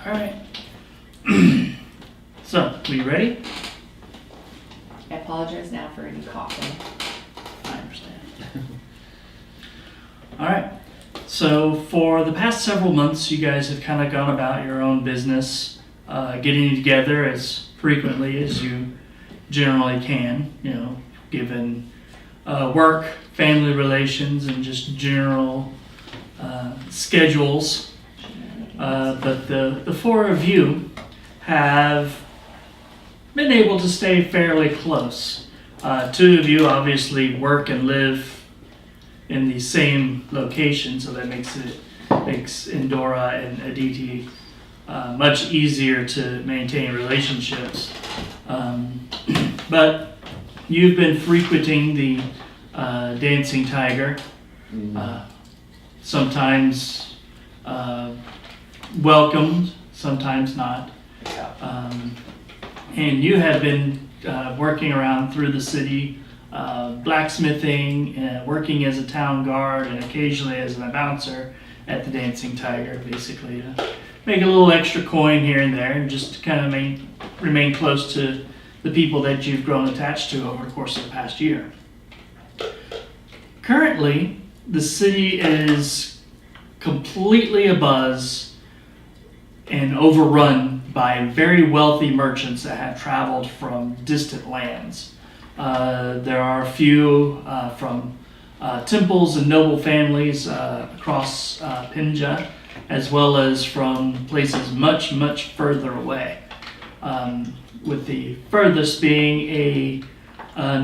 All right. So, are you ready? I apologize now for any coughing. I understand. All right. So, for the past several months, you guys have kind of gone about your own business, getting together as frequently as you generally can, given work, family relations, and just general schedules. But the four of you have been able to stay fairly close. Two of you obviously work and live in the same location, so that makes Endora and Aditi much easier to maintain relationships. But you've been frequenting the Dancing Tiger, sometimes welcomed, sometimes not. And you have been working around through the city, blacksmithing, working as a town guard, and occasionally as a bouncer at the Dancing Tiger, basically to make a little extra coin here and there, and just to kind of remain close to the people that you've grown attached to over the course of the past year. Currently, the city is completely abuzz and overrun by very wealthy merchants that have traveled from distant lands. There are a few from temples and noble families across Pinja, as well as from places much, much further away. With the furthest being a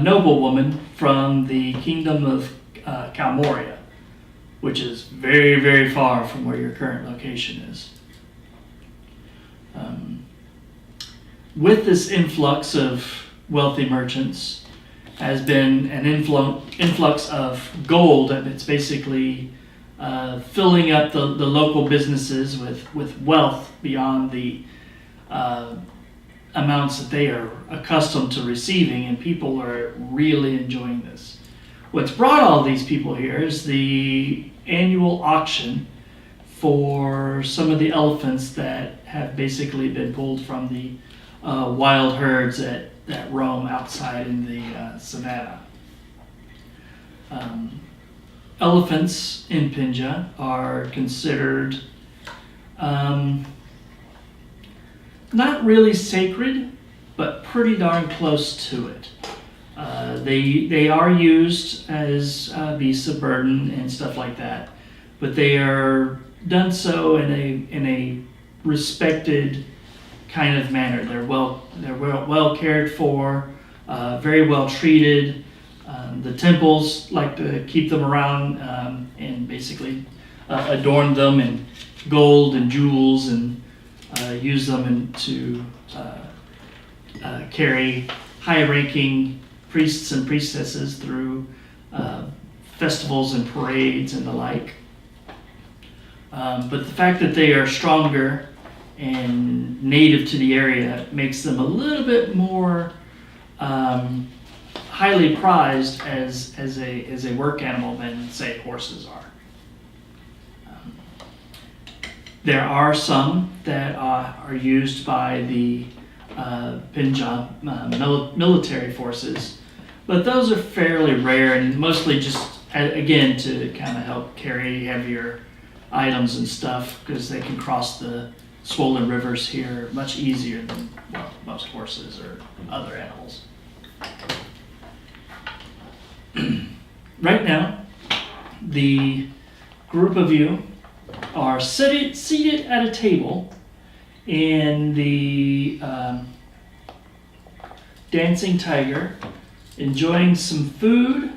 noblewoman from the kingdom of Kalmoria, which is very, very far from where your current location is. With this influx of wealthy merchants has been an influx of gold, and it's basically filling up the local businesses with wealth beyond the amounts that they are accustomed to receiving, and people are really enjoying this. What's brought all these people here is the annual auction for some of the elephants that have basically been pulled from the wild herds that roam outside in the savannah. Elephants in Pinja are considered not really sacred, but pretty darn close to it. They are used as beasts of burden and stuff like that, but they are done so in a respected kind of manner. They're well cared for, very well treated. The temples like to keep them around and basically adorn them in gold and jewels, and use them to carry high-ranking priests and priestesses through festivals and parades and the like. But the fact that they are stronger and native to the area makes them a little bit more highly prized as a work animal than, say, horses are. There are some that are used by the Punjab military forces, but those are fairly rare and mostly just, again, to kind of help carry heavier items and stuff, because they can cross the swollen rivers here much easier than most horses or other animals. Right now, the group of you are seated at a table in the Dancing Tiger, enjoying some food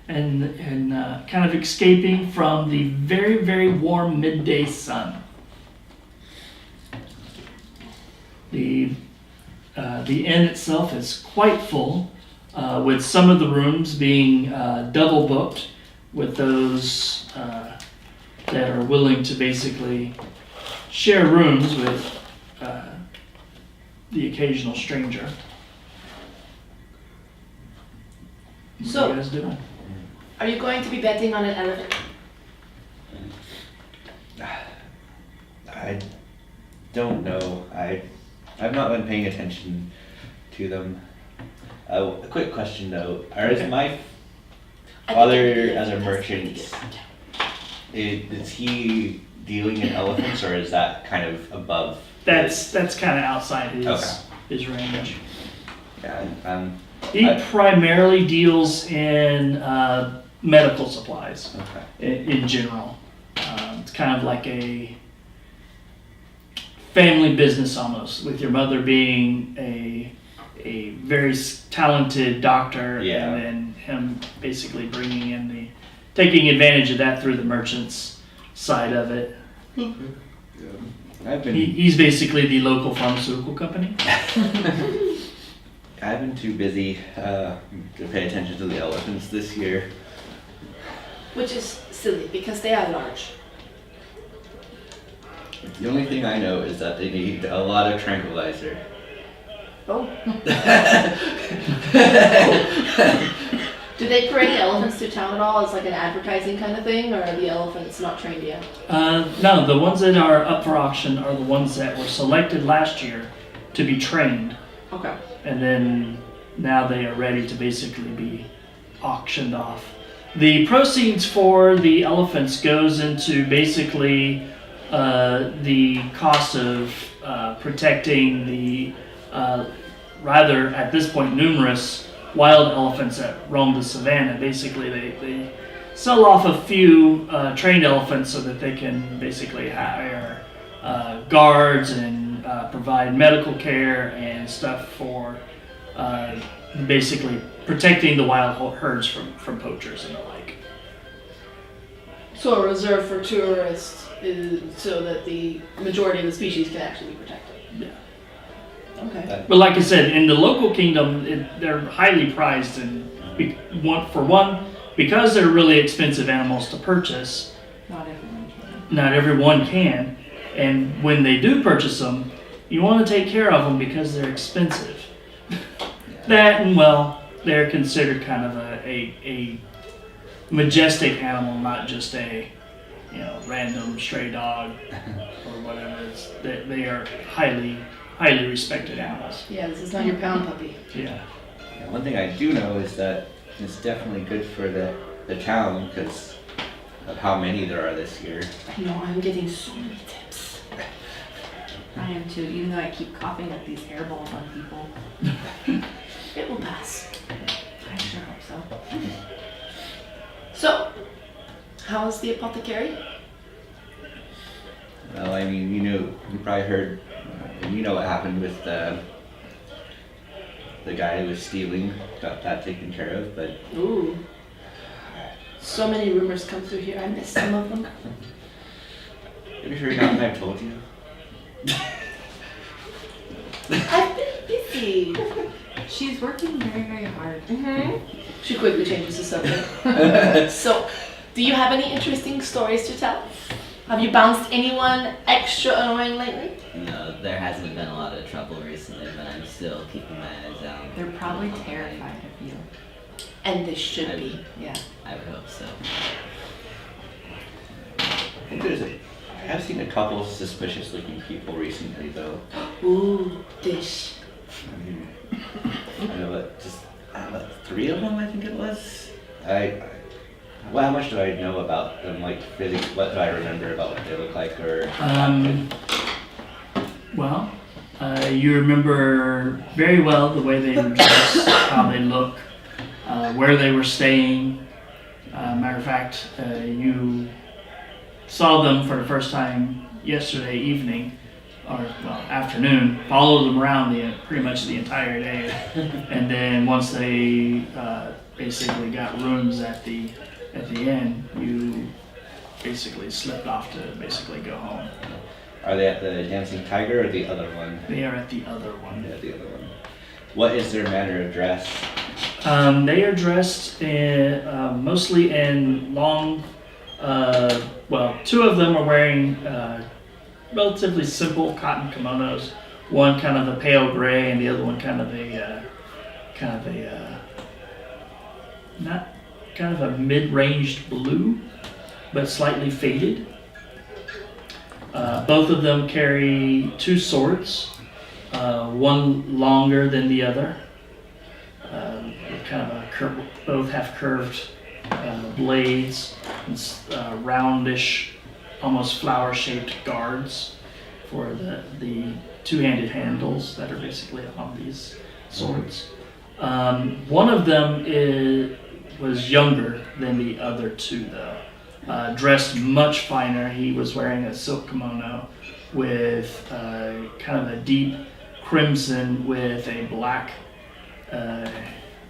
and kind of escaping from the very, very warm midday sun. The inn itself is quite full, with some of the rooms being double booked with those that are willing to basically share rooms with the occasional stranger. So, what are you guys doing? Are you going to be betting on an elephant? don't know. I've not been paying attention to them. A quick question though: Okay. Is my father as a merchant? Is he dealing in elephants, or is that kind of above? That's kind of outside Okay. his range. Yeah. He I- primarily deals in medical supplies Okay. in general. It's kind of like a family business almost, with your mother being a very talented doctor, Yeah. and then him basically bringing in taking advantage of that through the merchants side of it. I've been He's basically the local pharmaceutical company. I've been too busy to pay attention to the elephants this year. Which is silly because they are large. The only thing I know is that they need a lot of tranquilizer. Oh. Do they parade the elephants to town at all as like an advertising kind of thing, or are the elephants not trained yet? No, the ones that are up for auction are the ones that were selected last year to be trained, Okay. and then now they are ready to basically be auctioned off. The proceeds for the elephants goes into basically the cost of protecting the rather, at this point, numerous wild elephants that roam the savannah. Basically, they sell off a few trained elephants so that they can basically hire guards and provide medical care and stuff for basically protecting the wild herds from poachers and the like. So a reserve for tourists is so that the majority of the species can actually be protected. Yeah. Okay. But like I said, in the local kingdom, they're highly prized, and for one, because they're really expensive animals to purchase, Not everyone can. not everyone can, and when they do purchase them, you want to take care of them because they're expensive. That, and well, they're considered kind of a majestic animal, not just a random stray dog or whatever. They are highly respected animals. Yeah, this is not your pound puppy. Yeah. Yeah, one thing I do know is that it's definitely good for the town because of how many there are this year. I know, I'm getting so many tips. I am too, even though I keep coughing up these hairballs on people. It will pass. I sure hope so. So, how is the apothecary? Well, I mean, you probably heard, you know what happened with the guy who was stealing, got that taken care of, but Ooh. So many rumors come through here. I missed some of them. are you sure not I've told you? I've been busy. She's working very, very hard. She quickly changes the subject. So, do you have any interesting stories to tell? Have you bounced anyone extra annoying lately? No, there hasn't been a lot of trouble recently, but I'm still keeping my eyes out. They're probably terrified of you. And they should be. Yeah. I would hope so. I think I have seen a couple suspicious looking people recently though. Ooh, dish. I mean, I know that just three of them I think it was. Well, how much do I know about them? Like, really, what do I remember about what they look like, or? Well, you remember very well the way they were dressed, how they look, where they were staying. Matter of fact, you saw them for the first time yesterday evening, or well, afternoon. Followed them around pretty much the entire day, and then once they basically got rooms at the inn, you basically slipped off to basically go home. Are they at the Dancing Tiger or the other one? They are at the other one. Yeah, the other one. What is their manner of dress? They are dressed mostly in long, well, two of them are wearing relatively simple cotton kimonos. One kind of a pale gray and the other one kind of a mid-ranged blue, but slightly faded. Both of them carry 2 swords, one longer than the other. Kind of both have curved blades, and roundish, almost flower-shaped guards for the 2-handed handles that are basically on these swords. One of them was younger than the other 2, though. Dressed much finer. He was wearing a silk kimono with kind of a deep crimson with a black, I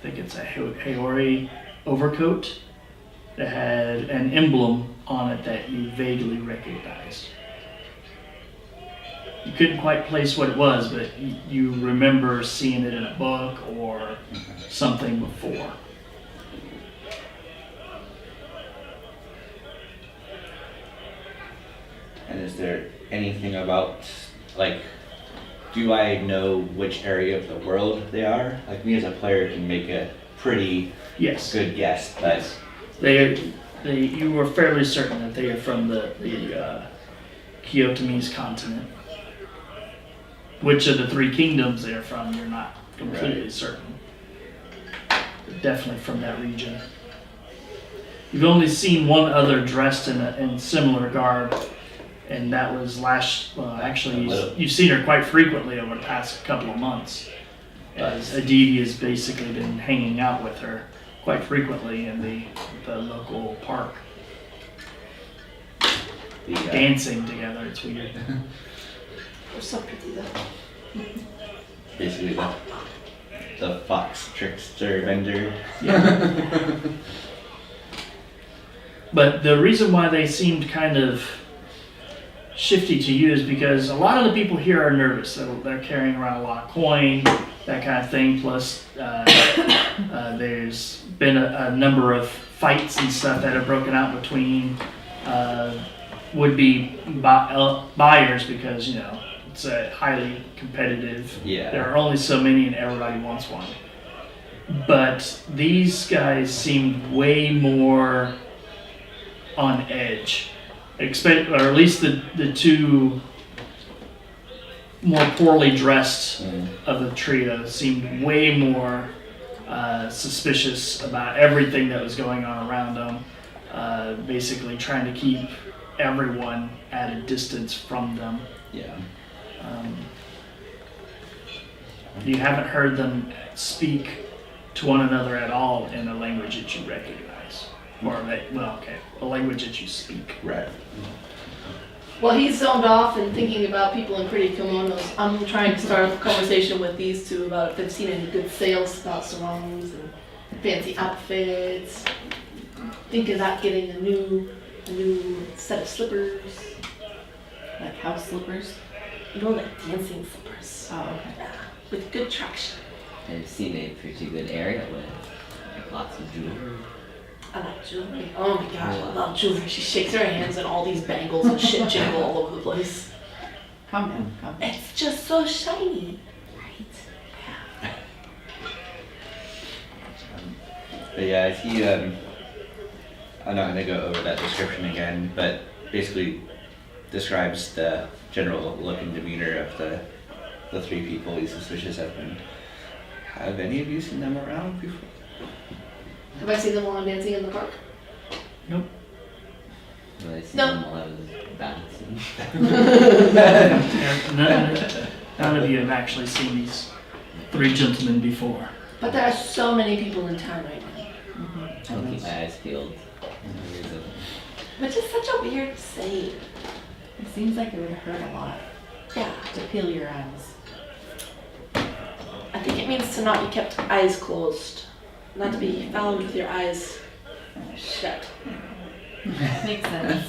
think it's a Haori overcoat that had an emblem on it that you vaguely recognized. You couldn't quite place what it was, but you remember seeing it in a book or something before. And is there anything about, like, do I know which area of the world they are? Like, me as a player can make a pretty Yes. good guess, but You were fairly certain that they are from the Kyotomese continent. Which of the 3 kingdoms they're from, you're not completely certain. But definitely from that region. You've only seen one other dressed in similar garb, and that was you've seen her quite frequently over the past couple of months. As Aditi has basically been hanging out with her quite frequently in the local park. Dancing together, it's weird. They're so pretty though. basically the fox trickster vendor. Yeah. But the reason why they seemed kind of shifty to you is because a lot of the people here are nervous. They're carrying around a lot of coin, that kind of thing. Plus, there's been a number of fights and stuff that have broken out between would-be buyers because, you know, it's a highly competitive. Yeah. There are only so many and everybody wants one. But these guys seemed way more on edge. Or at least the 2 more poorly dressed of the trio seemed way more suspicious about everything that was going on around them. Basically trying to keep everyone at a distance from them. Yeah. You haven't heard them speak to one another at all in a language that you recognize. Or, a language that you speak. Right. While he's zoned off and thinking about people in pretty kimonos, I'm trying to start a conversation with these 2 about if they've seen any good sales about sarongs and fancy outfits. Thinking about getting a new set of slippers. Like house slippers. Like dancing slippers. Oh, okay. With good traction. I've seen a pretty good area with like, lots of jewelry. I like jewelry. Oh my gosh, I love jewelry. She shakes her hands and all these bangles and shit jingle all over the place. Calm down, calm down. It's just so shiny. Right. But yeah, he, I'm not going to go over that description again, but basically describes the general look and demeanor of the 3 people he's suspicious of. And have any of you seen them around before? Have I seen them while I'm dancing in the park? Nope. Well, I see No. them while I was bouncing. None of you have actually seen these 3 gentlemen before. But there are so many people in town right now. I'll keep my eyes peeled. Which is such a weird saying. It seems like it would hurt a lot Yeah. to peel your eyes. I think it means to not be kept eyes closed. Not to be found with your eyes shut. Makes sense.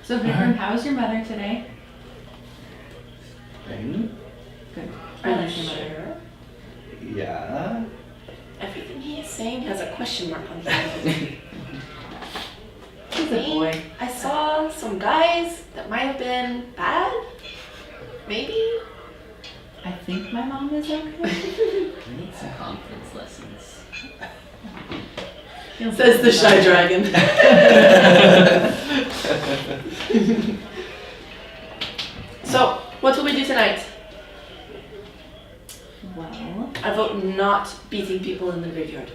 So Vikram, how was your mother today? Good. I like your mother. Sure. Yeah. Everything he is saying has a question mark on the end. He's a boy. I saw some guys that might have been bad. Maybe. I think my mom is okay. I need some confidence lessons. Says the shy dragon. So, what will we do tonight? Well, I vote not beating people in the graveyard.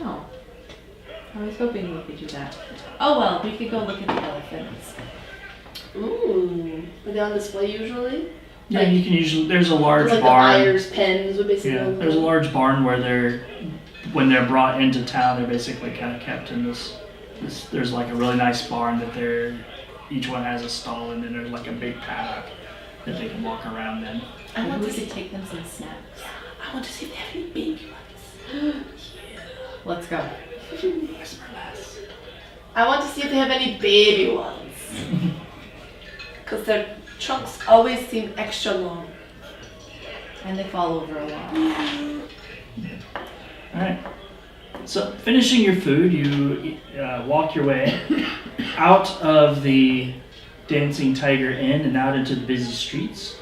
oh. I was hoping we could do that. Oh well, we could go look at the elephants. Ooh. Are they on display usually? Yeah, you can usually. There's a large Like barn. the buyer's pens would basically. Yeah, there's a large barn where when they're brought into town, they're basically kind of kept in this. There's like a really nice barn that each one has a stall, and then there's like a big paddock that they can walk around in. I want Maybe to we see. could take them some snacks. I want to see if they have any baby ones. Let's go. Whisper less. I want to see if they have any baby ones. Because their trunks always seem extra long. And they fall over a lot. All right. So finishing your food, you walk your way out of the Dancing Tiger Inn and out into the busy streets,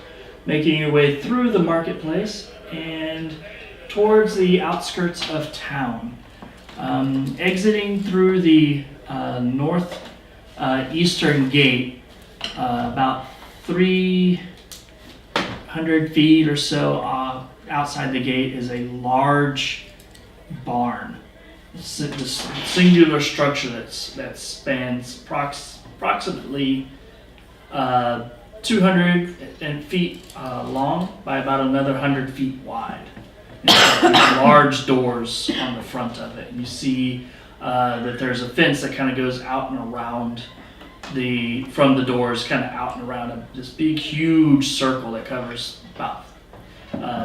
making your way through the marketplace and towards the outskirts of town. Exiting through the north eastern gate, about 300 feet or so outside the gate is a large barn. This singular structure that spans approximately 200 feet long by about another 100 feet wide. And there's large doors on the front of it. And you see that there's a fence that kind of goes out and around from the doors, kind of out and around this big, huge circle that covers about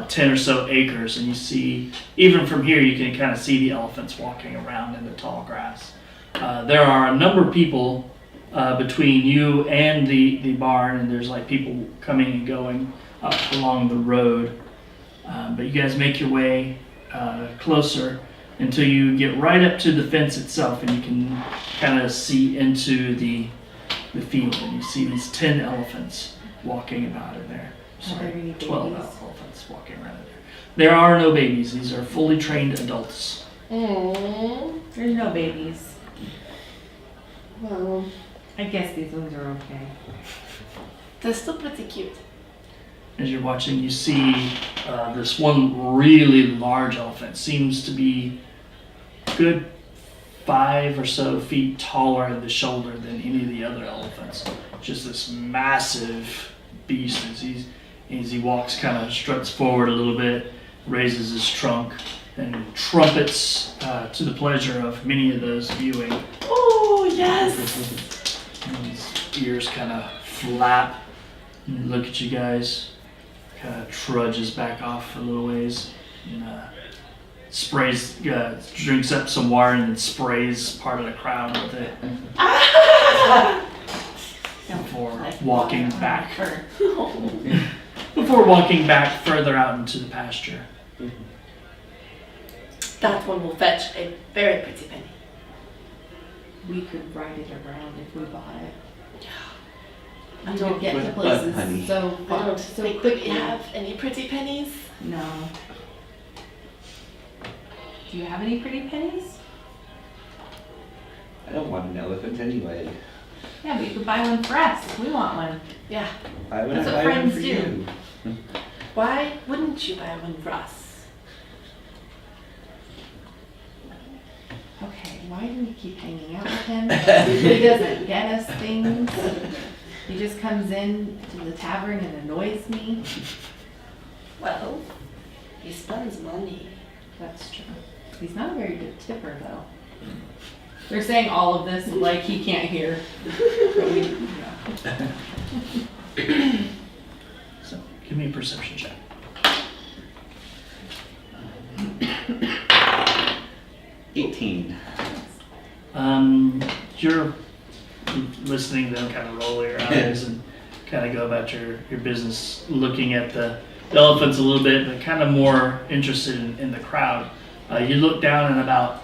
10 or so acres. And you see, even from here, you can kind of see the elephants walking around in the tall grass. There are a number of people between you and the barn, and there's like people coming and going along the road. But you guys make your way closer until you get right up to the fence itself, and you can kind of see into the field, and you see these 10 elephants walking about in there. Are there any 12 babies? elephants walking around in there. There are no babies. These are fully trained adults. Aww. There's no babies. Well, I guess these ones are okay. they're still pretty cute. As you're watching, you see this one really large elephant. Seems to be good 5 or so feet taller in the shoulder than any of the other elephants. Just this massive beast. As he walks, kind of struts forward a little bit, raises his trunk, and trumpets to the pleasure of many of those viewing. Oh, yes! And his ears kind of flap and look at you guys. Kind of trudges back off a little ways and drinks up some water and then sprays part of the crowd with it before walking back. Before walking back further out into the pasture. That one will fetch a very pretty penny. We could ride it around if we bought it. I We don't would get to What places honey? so I far, don't so think we quickly. have any pretty pennies. No. Do you have any pretty pennies? I don't want an elephant anyway. Yeah, but you could buy one for us. We want one. Yeah. Why would That's I what buy one friends for do. you? Why wouldn't you buy one for us? Okay, why do we keep hanging out with him? He doesn't get us things. He just comes in to the tavern and annoys me. Well, he spends money. That's true. He's not a very good tipper, though. They're saying all of this like he can't hear. But we, So give me a perception check. 18. You're listening to them kind of roll your eyes and kind of go about your business, looking at the elephants a little bit, but kind of more interested in the crowd. You look down and about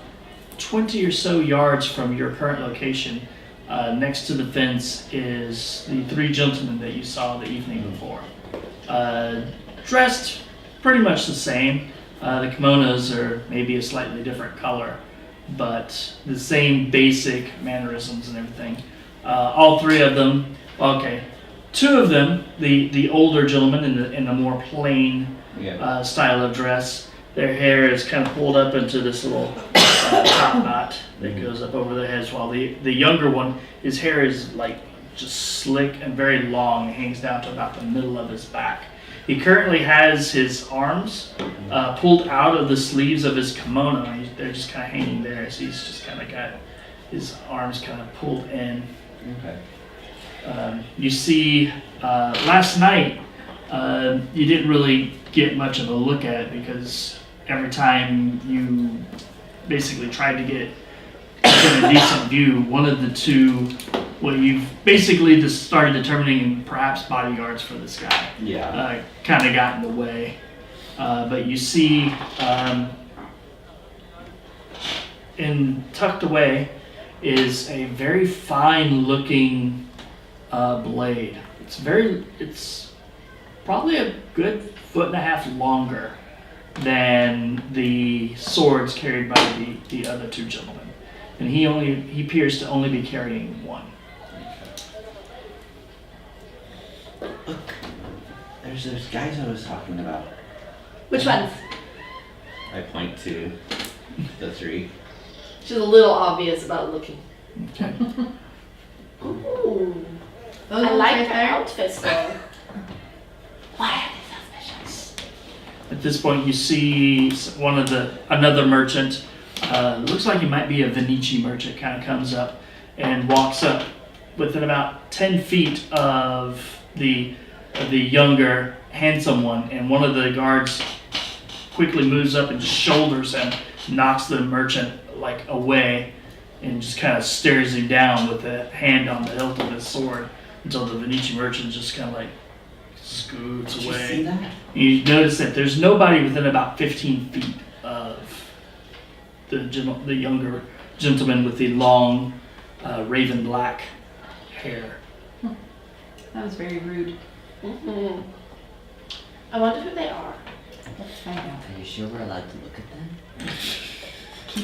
20 or so yards from your current location, next to the fence is the 3 gentlemen that you saw the evening before. Dressed pretty much the same. The kimonos are maybe a slightly different color, but the same basic mannerisms and everything. All three of them, okay, two of them, the older gentleman in the more plain Yeah. style of dress, their hair is kind of pulled up into this little top knot that goes up over their heads, while the younger one, his hair is like just slick and very long, and hangs down to about the middle of his back. He currently has his arms pulled out of the sleeves of his kimono. They're just kind of hanging there, so he's just kind of got his arms kind of pulled in. Okay. You see, last night, you didn't really get much of a look at it because every time you basically tried to get a decent view, one of the two, well, you've basically just started determining perhaps bodyguards for this guy, Yeah. kind of got in the way. But you see, tucked away is a very fine looking blade. It's probably a good 1.5 feet longer than the swords carried by the other two gentlemen. And he appears to only be carrying one. Look, there's those guys I was talking about. Which ones? I point to the three. She's a little obvious about looking. Okay. Ooh. Those I ones like right the there? outfits though. Why are they suspicious? At this point, you see another merchant. Looks like he might be a Venice merchant. Kind of comes up and walks up within about 10 feet of the younger, handsome one, and one of the guards quickly moves up and shoulders him, knocks the merchant like away, and just kind of stares him down with a hand on the hilt of his sword until the Venice merchant just kind of like scoots Did you away. see that? You notice that there's nobody within about 15 feet of the younger gentleman with the long raven black hair. That was very rude. Mm-hmm. I wonder who they are. Let's find out. Are you sure we're allowed to look at them?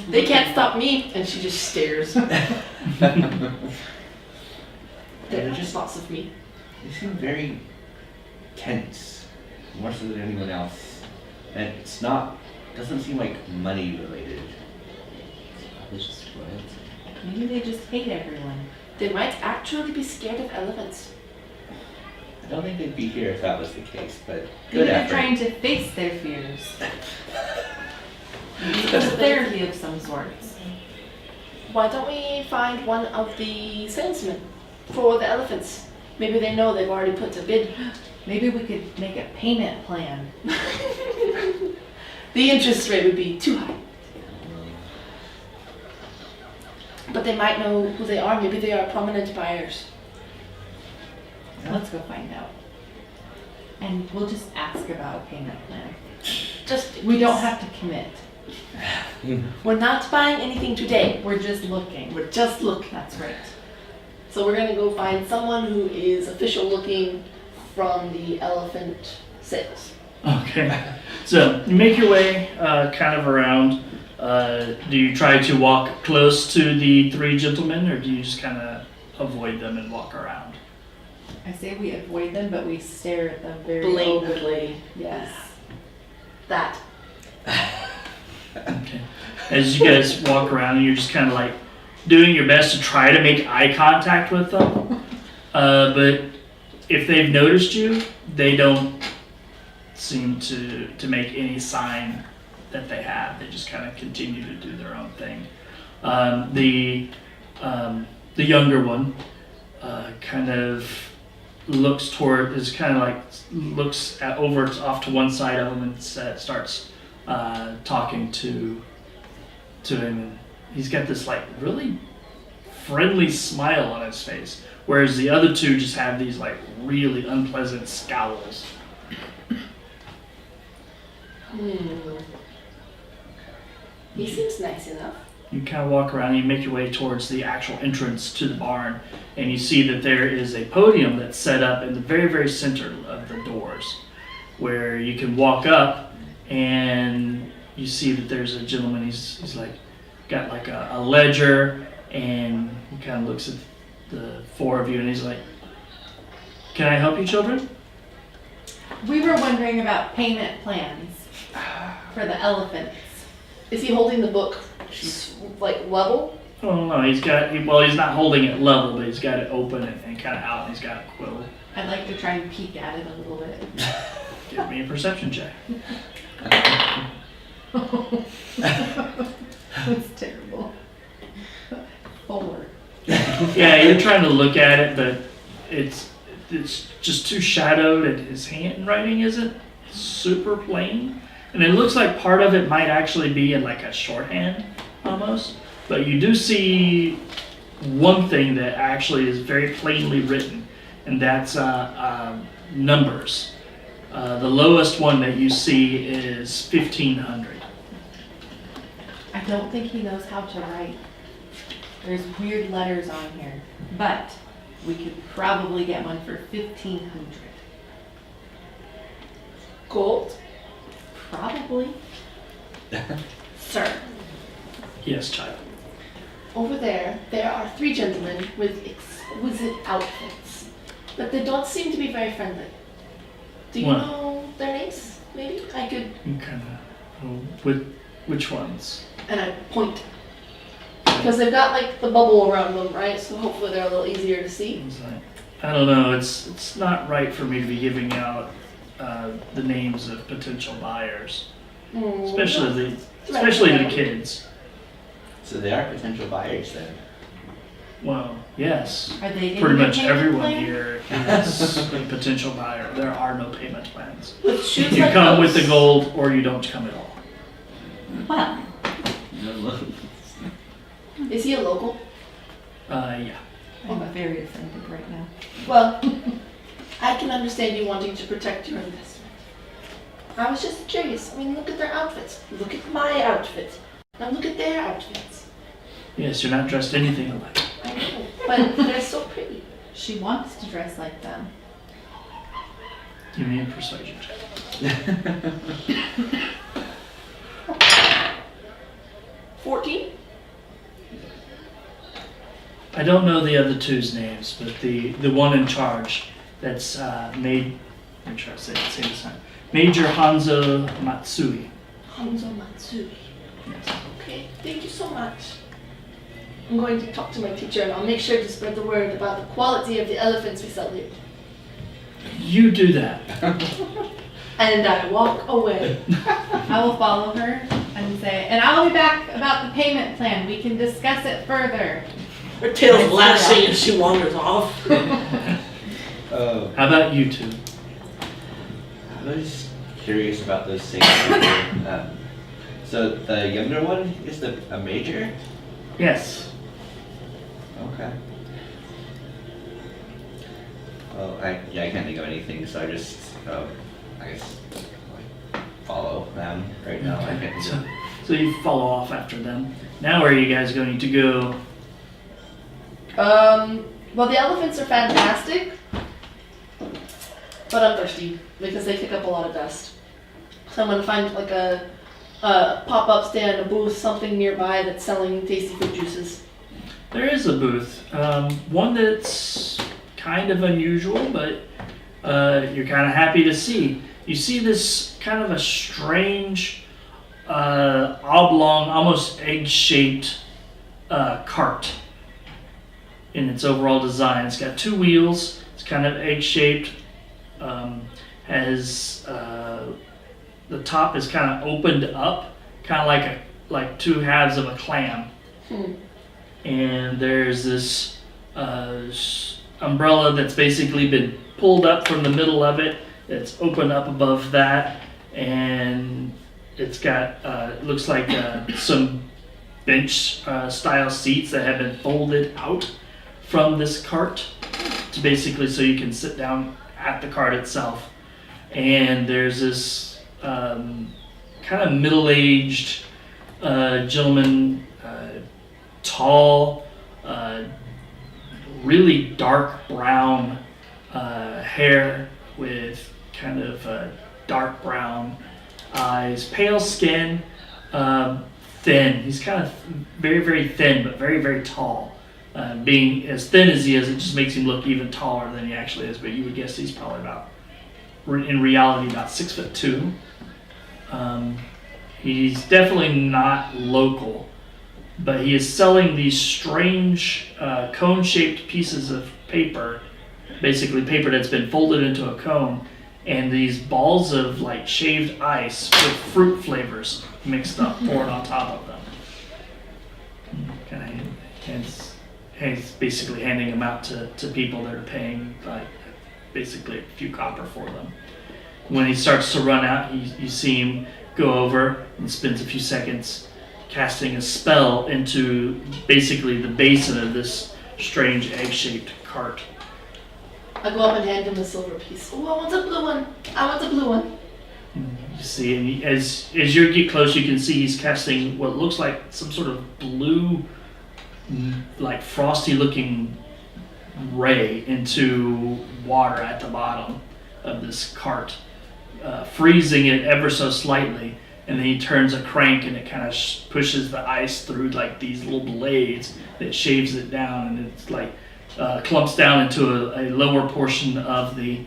They can't stop me, and she just stares. They're just thoughts of me. They seem very tense, more so than anyone else. And doesn't seem like money related. Probably just royalty. Maybe they just hate everyone. They might actually be scared of elephants. I don't think they'd be here if that was the case, but Maybe good they're effort. trying to face their fears. Maybe it's a therapy of some sort. Why don't we find one of the salesmen for the elephants? Maybe they know they've already put a bid. Maybe we could make a payment plan. The interest rate would be too high. But they might know who they are. Maybe they are prominent buyers. Let's go find out. And we'll just ask about a payment plan. Just We don't have to commit. We're not buying anything today. We're just looking. We're just looking. That's right. So we're gonna go find someone who is official looking from the elephant sales. Okay. So you make your way kind of around. Do you try to walk close to the three gentlemen, or do you just kind of avoid them and walk around? I say we avoid them, but we stare at them very Blatantly. openly. Yes. That. Okay. As you guys walk around, you're just kind of like doing your best to try to make eye contact with them. But if they've noticed you, they don't seem to make any sign that they have. They just kind of continue to do their own thing. The younger one kind of looks off to one side of him and starts talking to him, and he's got this like really friendly smile on his face, whereas the other two just have these like really unpleasant scowls. He seems nice enough. You kind of walk around and you make your way towards the actual entrance to the barn, and you see that there is a podium that's set up in the very, very center of the doors, where you can walk up and you see that there's a gentleman. He's like got like a ledger, and he kind of looks at the four of you, and he's like, "Can I help you, children?" We were wondering about payment plans for the elephants. Is he holding the book like level? Oh no, he's not holding it level, but he's got it open and kind of out, and he's got a quill. I'd like to try and peek at it a little bit. Give me a perception check. That's terrible. 4. Yeah, you're trying to look at it, but it's just too shadowed, and his handwriting isn't super plain. And it looks like part of it might actually be in like a shorthand almost. But you do see one thing that actually is very plainly written, and that's numbers. The lowest one that you see is 1,500. I don't think he knows how to write. There's weird letters on here, but we could probably get one for 1,500. Gold? Probably. Sir, Yes, child. over there are 3 gentlemen with exquisite outfits, but they don't seem to be very friendly. Do you What? know their names? Maybe I could. You kind of. Which ones? And I point. Because they've got like the bubble around them, right? So hopefully they're a little easier to see. It's like, I don't know. It's not right for me to be giving out the names of potential buyers, especially the kids. So they are potential buyers then. Well, yes. Are they getting Pretty a much payment everyone plan? here is a potential buyer. There are no payment plans. With shoes You like come those. with the gold, or you don't come at all. Well, Is he a local? Yeah. I'm very offended right now. Well, I can understand you wanting to protect your investment. I was just curious. I mean, look at their outfits. Look at my outfit. Now look at their outfits. Yes, you're not dressed anything alike. I know, but they're so pretty. She wants to dress like them. Give me a persuasion check. 14? I don't know the other two's names, but the one in charge, that's make sure I say this time. Major Hanzo Matsui. Hanzo Matsui. Yes. Okay, thank you so much. I'm going to talk to my teacher and I'll make sure to spread the word about the quality of the elephants we sell here. You do that. And I walk away. I will follow her and say, and I'll be back about the payment plan. We can discuss it further. Her tail's lashing and she wanders off. Oh, How about you two? I was curious about those things. So the younger one is a major? Yes. Okay. Well, I can't think of anything, so I just, I guess, like, follow them right now. I can't think of. So you follow off after them. Now where are you guys going to go? Well, the elephants are fantastic, but I'm thirsty because they kick up a lot of dust. So I'm gonna find like a pop-up stand, a booth, something nearby that's selling tasty fruit juices. There is a booth. One that's kind of unusual, but you're kind of happy to see. You see this kind of a strange, oblong, almost egg-shaped cart in its overall design. It's got 2 wheels. It's kind of egg-shaped. Has the top is kind of opened up, kind of like 2 halves of a clam. And there's this umbrella that's basically been pulled up from the middle of it. It's opened up above that, and it's got it looks like some bench style seats that have been folded out from this cart to basically so you can sit down at the cart itself. And there's this kind of middle-aged gentleman, tall, really dark brown hair with kind of dark brown eyes, pale skin, thin. He's kind of very, very thin, but very, very tall. Being as thin as he is, it just makes him look even taller than he actually is. But you would guess he's probably in reality, about 6'2". He's definitely not local, but he is selling these strange cone-shaped pieces of paper, basically paper that's been folded into a cone, and these balls of like shaved ice with fruit flavors mixed up, poured on top of them. Kind of he's basically handing them out to people that are paying like basically a few copper for them. When he starts to run out, you see him go over and spends a few seconds casting a spell into basically the basin of this strange egg-shaped cart. I go up and hand him a silver piece. Oh, I want a blue one. I want a blue one. You see, and as you get close, you can see he's casting what looks like some sort of blue, like frosty-looking ray into water at the bottom of this cart, freezing it ever so slightly. And then he turns a crank, and it kind of pushes the ice through like these little blades that shaves it down, and it's like clumps down into a lower portion of the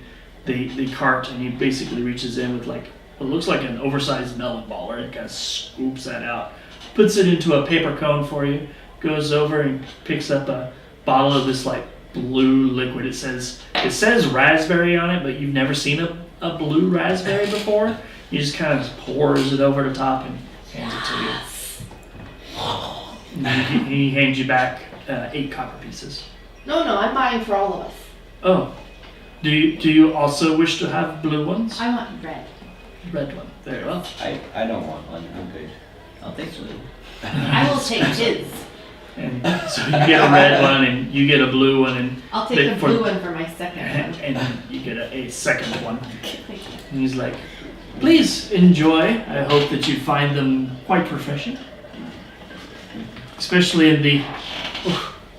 cart, and he basically reaches in with like what looks like an oversized melon ball, and it kind of scoops that out, puts it into a paper cone for you, goes over and picks up a bottle of this like blue liquid. It says raspberry on it, but you've never seen a blue raspberry before. He just kind of pours it over the top and hands it to you. And he hands you back 8 copper pieces. No, I'm buying for all of us. Oh, do you also wish to have blue ones? I want red. Red one. Very well. I don't want one. I'm good. I'll take blue. I will take his. And so you get a red one, and you get a blue one, and I'll take the blue one for my second one. and you get a second one. And he's like, please enjoy. I hope that you find them quite refreshing, especially in the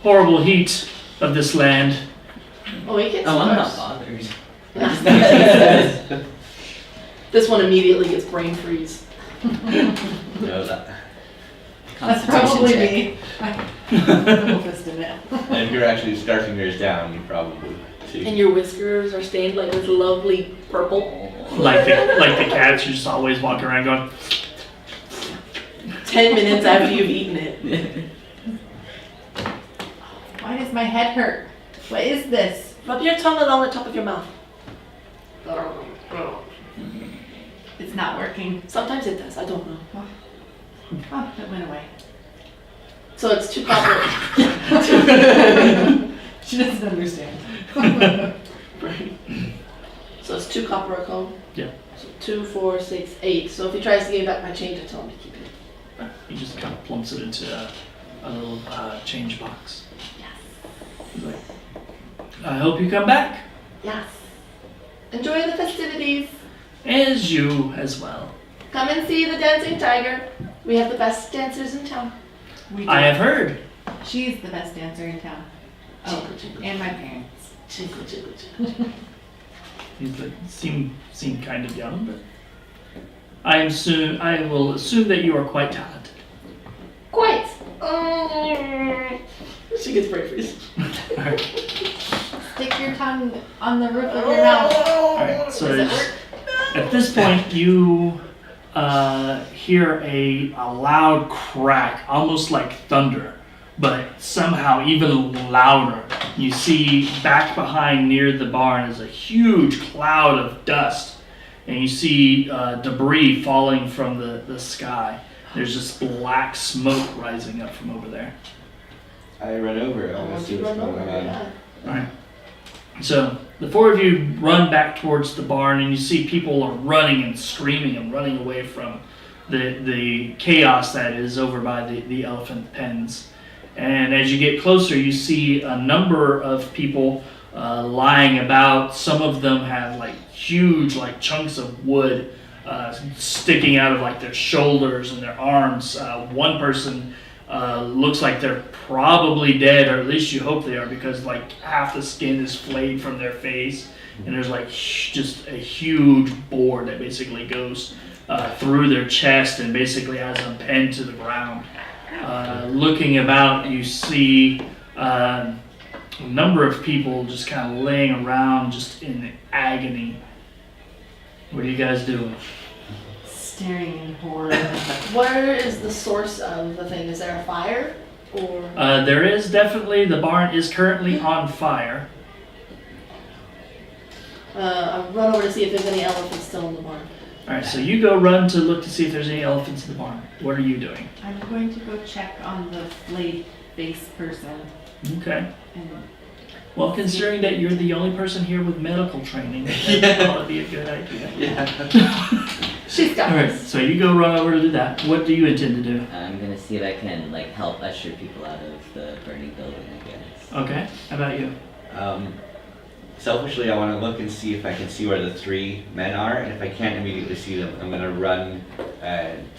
horrible heat of this land. Oh, he gets Oh, I'm worse. not bothered. This one immediately gets brain freeze. No, that. That's Constitution probably check. me. I'm fist in it. And if you're actually scarfing yours down, you probably see. And your whiskers are stained like this lovely purple. Like the cats who just always walk around going, 10 minutes after you've eaten it. Why does my head hurt? What is this? Rub your tongue along the top of your mouth. It's not working. Sometimes it does, I don't know. Oh, it went away. So it's 2 copper. She doesn't understand. So it's 2 copper a cone? Yeah. So 2, 4, 6, 8. So if he tries to give me back my change, I tell him to keep it. he just kind of plumps it into a little change box. Yes. He's like, I hope you come back, Yes. Enjoy the festivities. as you as well. Come and see the dancing tiger. We have the best dancers in town. We I do. have heard. She's the best dancer in town. Oh, Jingle, jingle, and my parents. jingle, jingle, jingle. He's like, seem kind of young, but I will assume that you are quite talented. Quite. She gets brain freeze. All right. Stick your tongue on the roof of your mouth. All right. So Does it there's- work? at this point, you hear a loud crack, almost like thunder, but somehow even louder. You see back behind near the barn is a huge cloud of dust, and you see debris falling from the sky. There's just black smoke rising up from over there. I run over. I I want to want see to what's run going over, on. yeah. All right. So the 4 of you run back towards the barn, and you see people are running and screaming and running away from the chaos that is over by the elephant pens. And as you get closer, you see a number of people lying about. Some of them have like huge like chunks of wood sticking out of like their shoulders and their arms. One person looks like they're probably dead, or at least you hope they are, because like half the skin is flayed from their face, and there's like just a huge board that basically goes through their chest and basically has them pinned to the ground. Looking about, you see A number of people just kind of laying around just in agony. What are you guys doing? Staring in horror. Where is the source of the thing? Is there a fire? Or There is definitely, the barn is currently on fire. I'll run over to see if there's any elephants still in the barn. Alright, so you go run to look to see if there's any elephants in the barn. What are you doing? I'm going to go check on the flayed face person. Okay. And Well, considering that you're the only person here with medical training, that would probably be a good idea. Yeah. She's got Alright, this. so you go run over to do that. What do you intend to do? I'm gonna see if I can like help usher people out of the burning building, I guess. Okay, how about you? Selfishly, I want to look and see if I can see where the 3 men are, and if I can't immediately see them, I'm going to run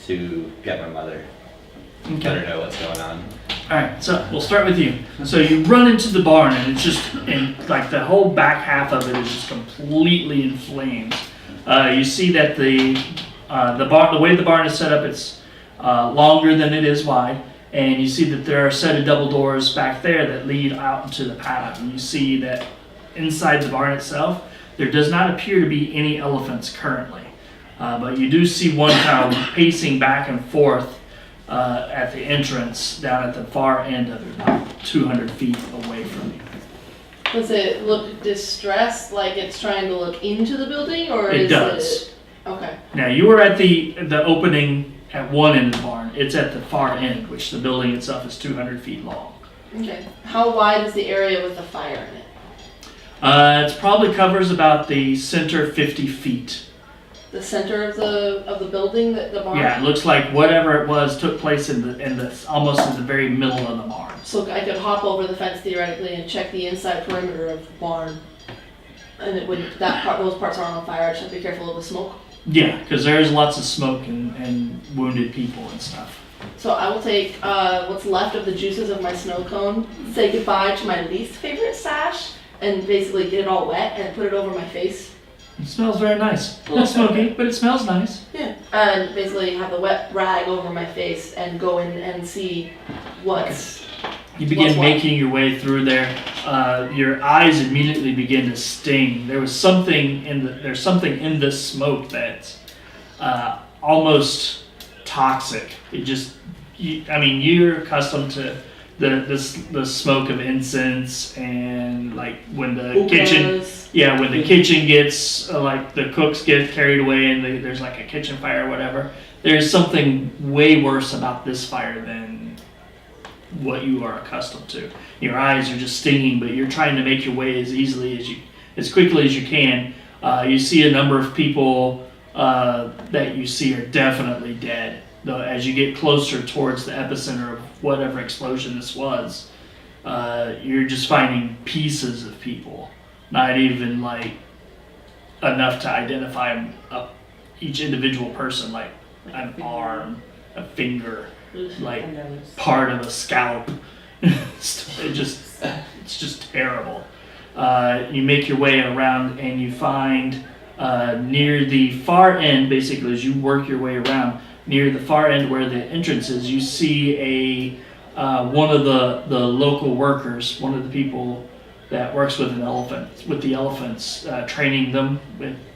to get my mother. Let Okay. her know what's going on. Alright, so we'll start with you. So you run into the barn and it's just, and like the whole back half of it is just completely in flames. You see that the barn, the way the barn is set up, it's longer than it is wide, and you see that there are a set of double doors back there that lead out into the paddock. And you see that inside the barn itself, there does not appear to be any elephants currently, but you do see one kind of pacing back and forth at the entrance down at the far end of it, about 200 feet away from you. Does it look distressed, like it's trying to look into the building, or It is does. it? Okay. Now you were at the opening at one end of the barn. It's at the far end, which the building itself is 200 feet long. Okay. How wide is the area with the fire in it? It probably covers about the center 50 feet. The center of the building, the barn. Yeah, it looks like whatever it was took place in the almost in the very middle of the barn. So I could hop over the fence theoretically and check the inside perimeter of the barn, and it would those parts are on fire. I just have to be careful of the smoke. Yeah, because there's lots of smoke and wounded people and stuff. So I will take what's left of the juices of my snow cone, say goodbye to my least favorite sash, and basically get it all wet and put it over my face. It smells very nice. A little smoky, but it smells nice. Yeah. And basically have the wet rag over my face and go in and see what's. You begin What's what? making your way through there. Your eyes immediately begin to sting. There's something in the smoke that's almost toxic. It just, you're accustomed to the smoke of incense and like when the kitchen. Yeah, when the kitchen gets, like the cooks get carried away and there's like a kitchen fire or whatever, there's something way worse about this fire than what you are accustomed to. Your eyes are just stinging, but you're trying to make your way as quickly as you can. You see a number of people that you see are definitely dead. Though as you get closer towards the epicenter of whatever explosion this was, you're just finding pieces of people. Not even like enough to identify each individual person, like an arm, a finger, like part of a scalp. It's just terrible. You make your way around and you find near the far end, basically as you work your way around, near the far end where the entrance is, you see one of the local workers, one of the people that works with the elephants, training them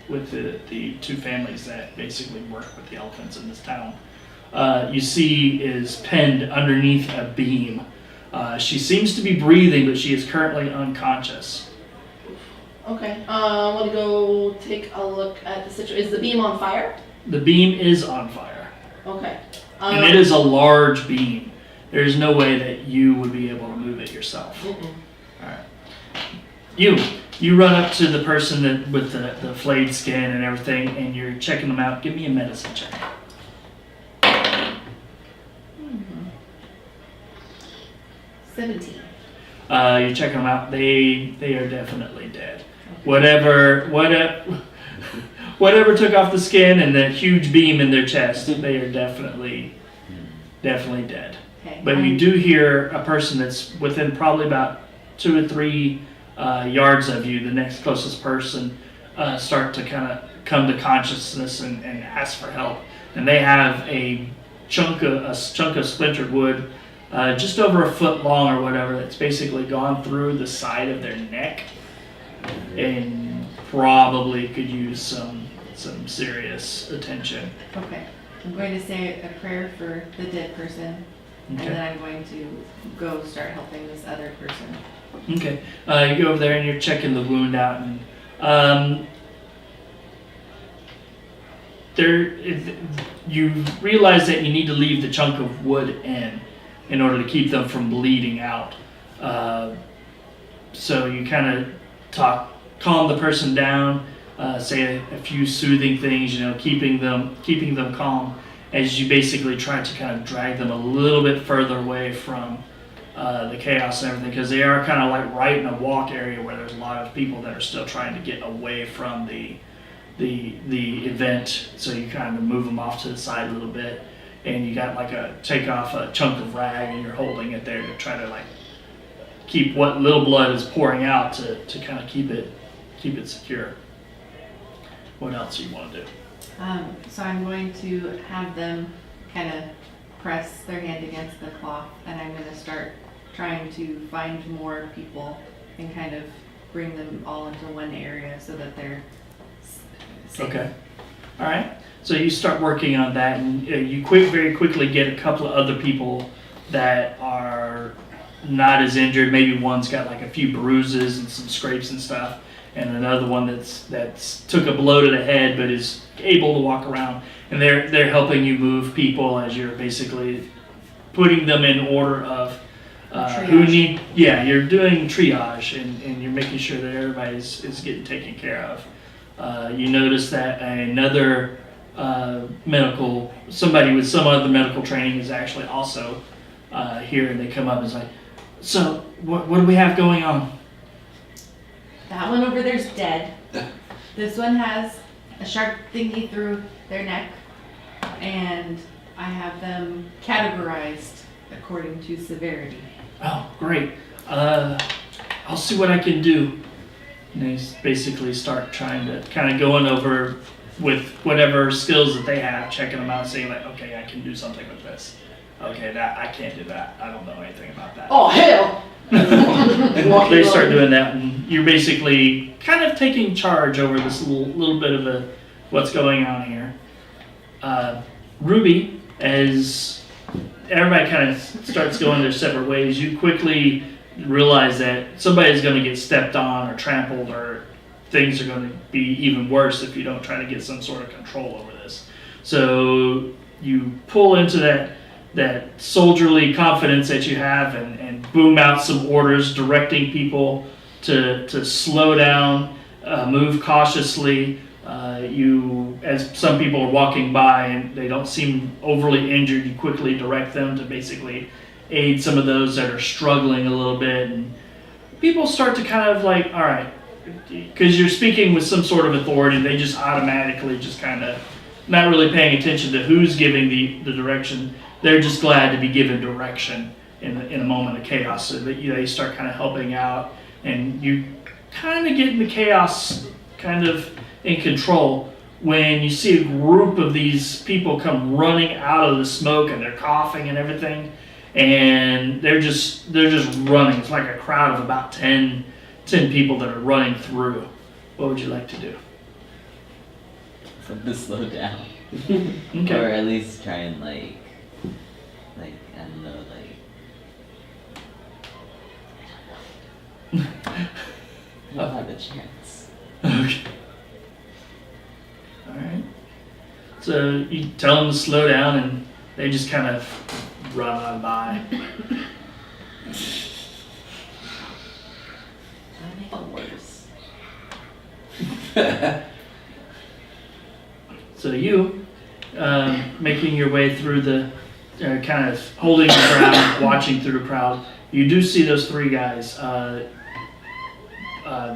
with the 2 families that basically work with the elephants in this town. You see is pinned underneath a beam. She seems to be breathing, but she is currently unconscious. Okay. I want to go take a look at the situation. Is the beam on fire? The beam is on fire. Okay. And it is a large beam. There's no way that you would be able to move it yourself. Alright. You run up to the person with the flayed skin and everything, and you're checking them out. Give me a medicine check. 17. You're checking them out. They are definitely dead. Whatever took off the skin and the huge beam in their chest, they are definitely dead. Okay. But you do hear a person that's within probably about 2 or 3 yards of you, the next closest person, start to kind of come to consciousness and ask for help. And they have a chunk of splintered wood just over a foot long or whatever, that's basically gone through the side of their neck, and probably could use some serious attention. Okay, I'm going to say a prayer for the dead person, and Okay. then I'm going to go start helping this other person. Okay. You go over there and you're checking the wound out, and you realize that you need to leave the chunk of wood in order to keep them from bleeding out. So you kind of calm the person down, say a few soothing things, keeping them calm as you basically try to kind of drag them a little bit further away from the chaos and everything, because they are kind of like right in a walk area where there's a lot of people that are still trying to get away from the event. So you kind of move them off to the side a little bit, and you got take off a chunk of rag and you're holding it there to try to keep what little blood is pouring out to kind of keep it secure. What else do you want to do? So I'm going to have them kind of press their hand against the cloth, and I'm going to start trying to find more people and kind of bring them all into one area so that they're safe. Okay. All right. So you start working on that, and you very quickly get a couple of other people that are not as injured. Maybe one's got a few bruises and some scrapes and stuff, and another one that's took a blow to the head but is able to walk around. And they're helping you move people as you're basically putting them in order of who need. Yeah, you're doing triage, and you're making sure that everybody is getting taken care of. You notice that another somebody with some other medical training is actually also here, and they come up and say, so what do we have going on? That one over there's dead. This one has a sharp thingy through their neck, and I have them categorized according to severity. Oh, great. I'll see what I can do. And they basically start trying to kind of going over with whatever skills that they have, checking them out, saying okay, I can do something with this. Okay, that I can't do that. I don't know anything about that. Oh, hell! They start doing that, and you're basically kind of taking charge over this little bit of what's going on here. Ruby, as everybody kind of starts going their separate ways, you quickly realize that somebody's going to get stepped on or trampled, or things are going to be even worse if you don't try to get some sort of control over this. So you pull into that soldierly confidence that you have, and boom out some orders directing people to slow down, move cautiously. As some people are walking by and they don't seem overly injured, you quickly direct them to basically aid some of those that are struggling a little bit. And people start to kind of all right, because you're speaking with some sort of authority, they just automatically just kind of not really paying attention to who's giving the direction. They're just glad to be given direction in a moment of chaos, so that they start kind of helping out, and you kind of get the chaos kind of in control when you see a group of these people come running out of the smoke, and they're coughing and everything, and they're just running. It's like a crowd of about 10 people that are running through. What would you like to do? Something to slow down. Okay. Or at least try and I don't know, I don't have a chance. Okay. Alright. So you tell them to slow down, and they just kind of run on by. That'll make it worse. So you, making your way through the, kind of holding the ground, watching through the crowd, you do see those three guys.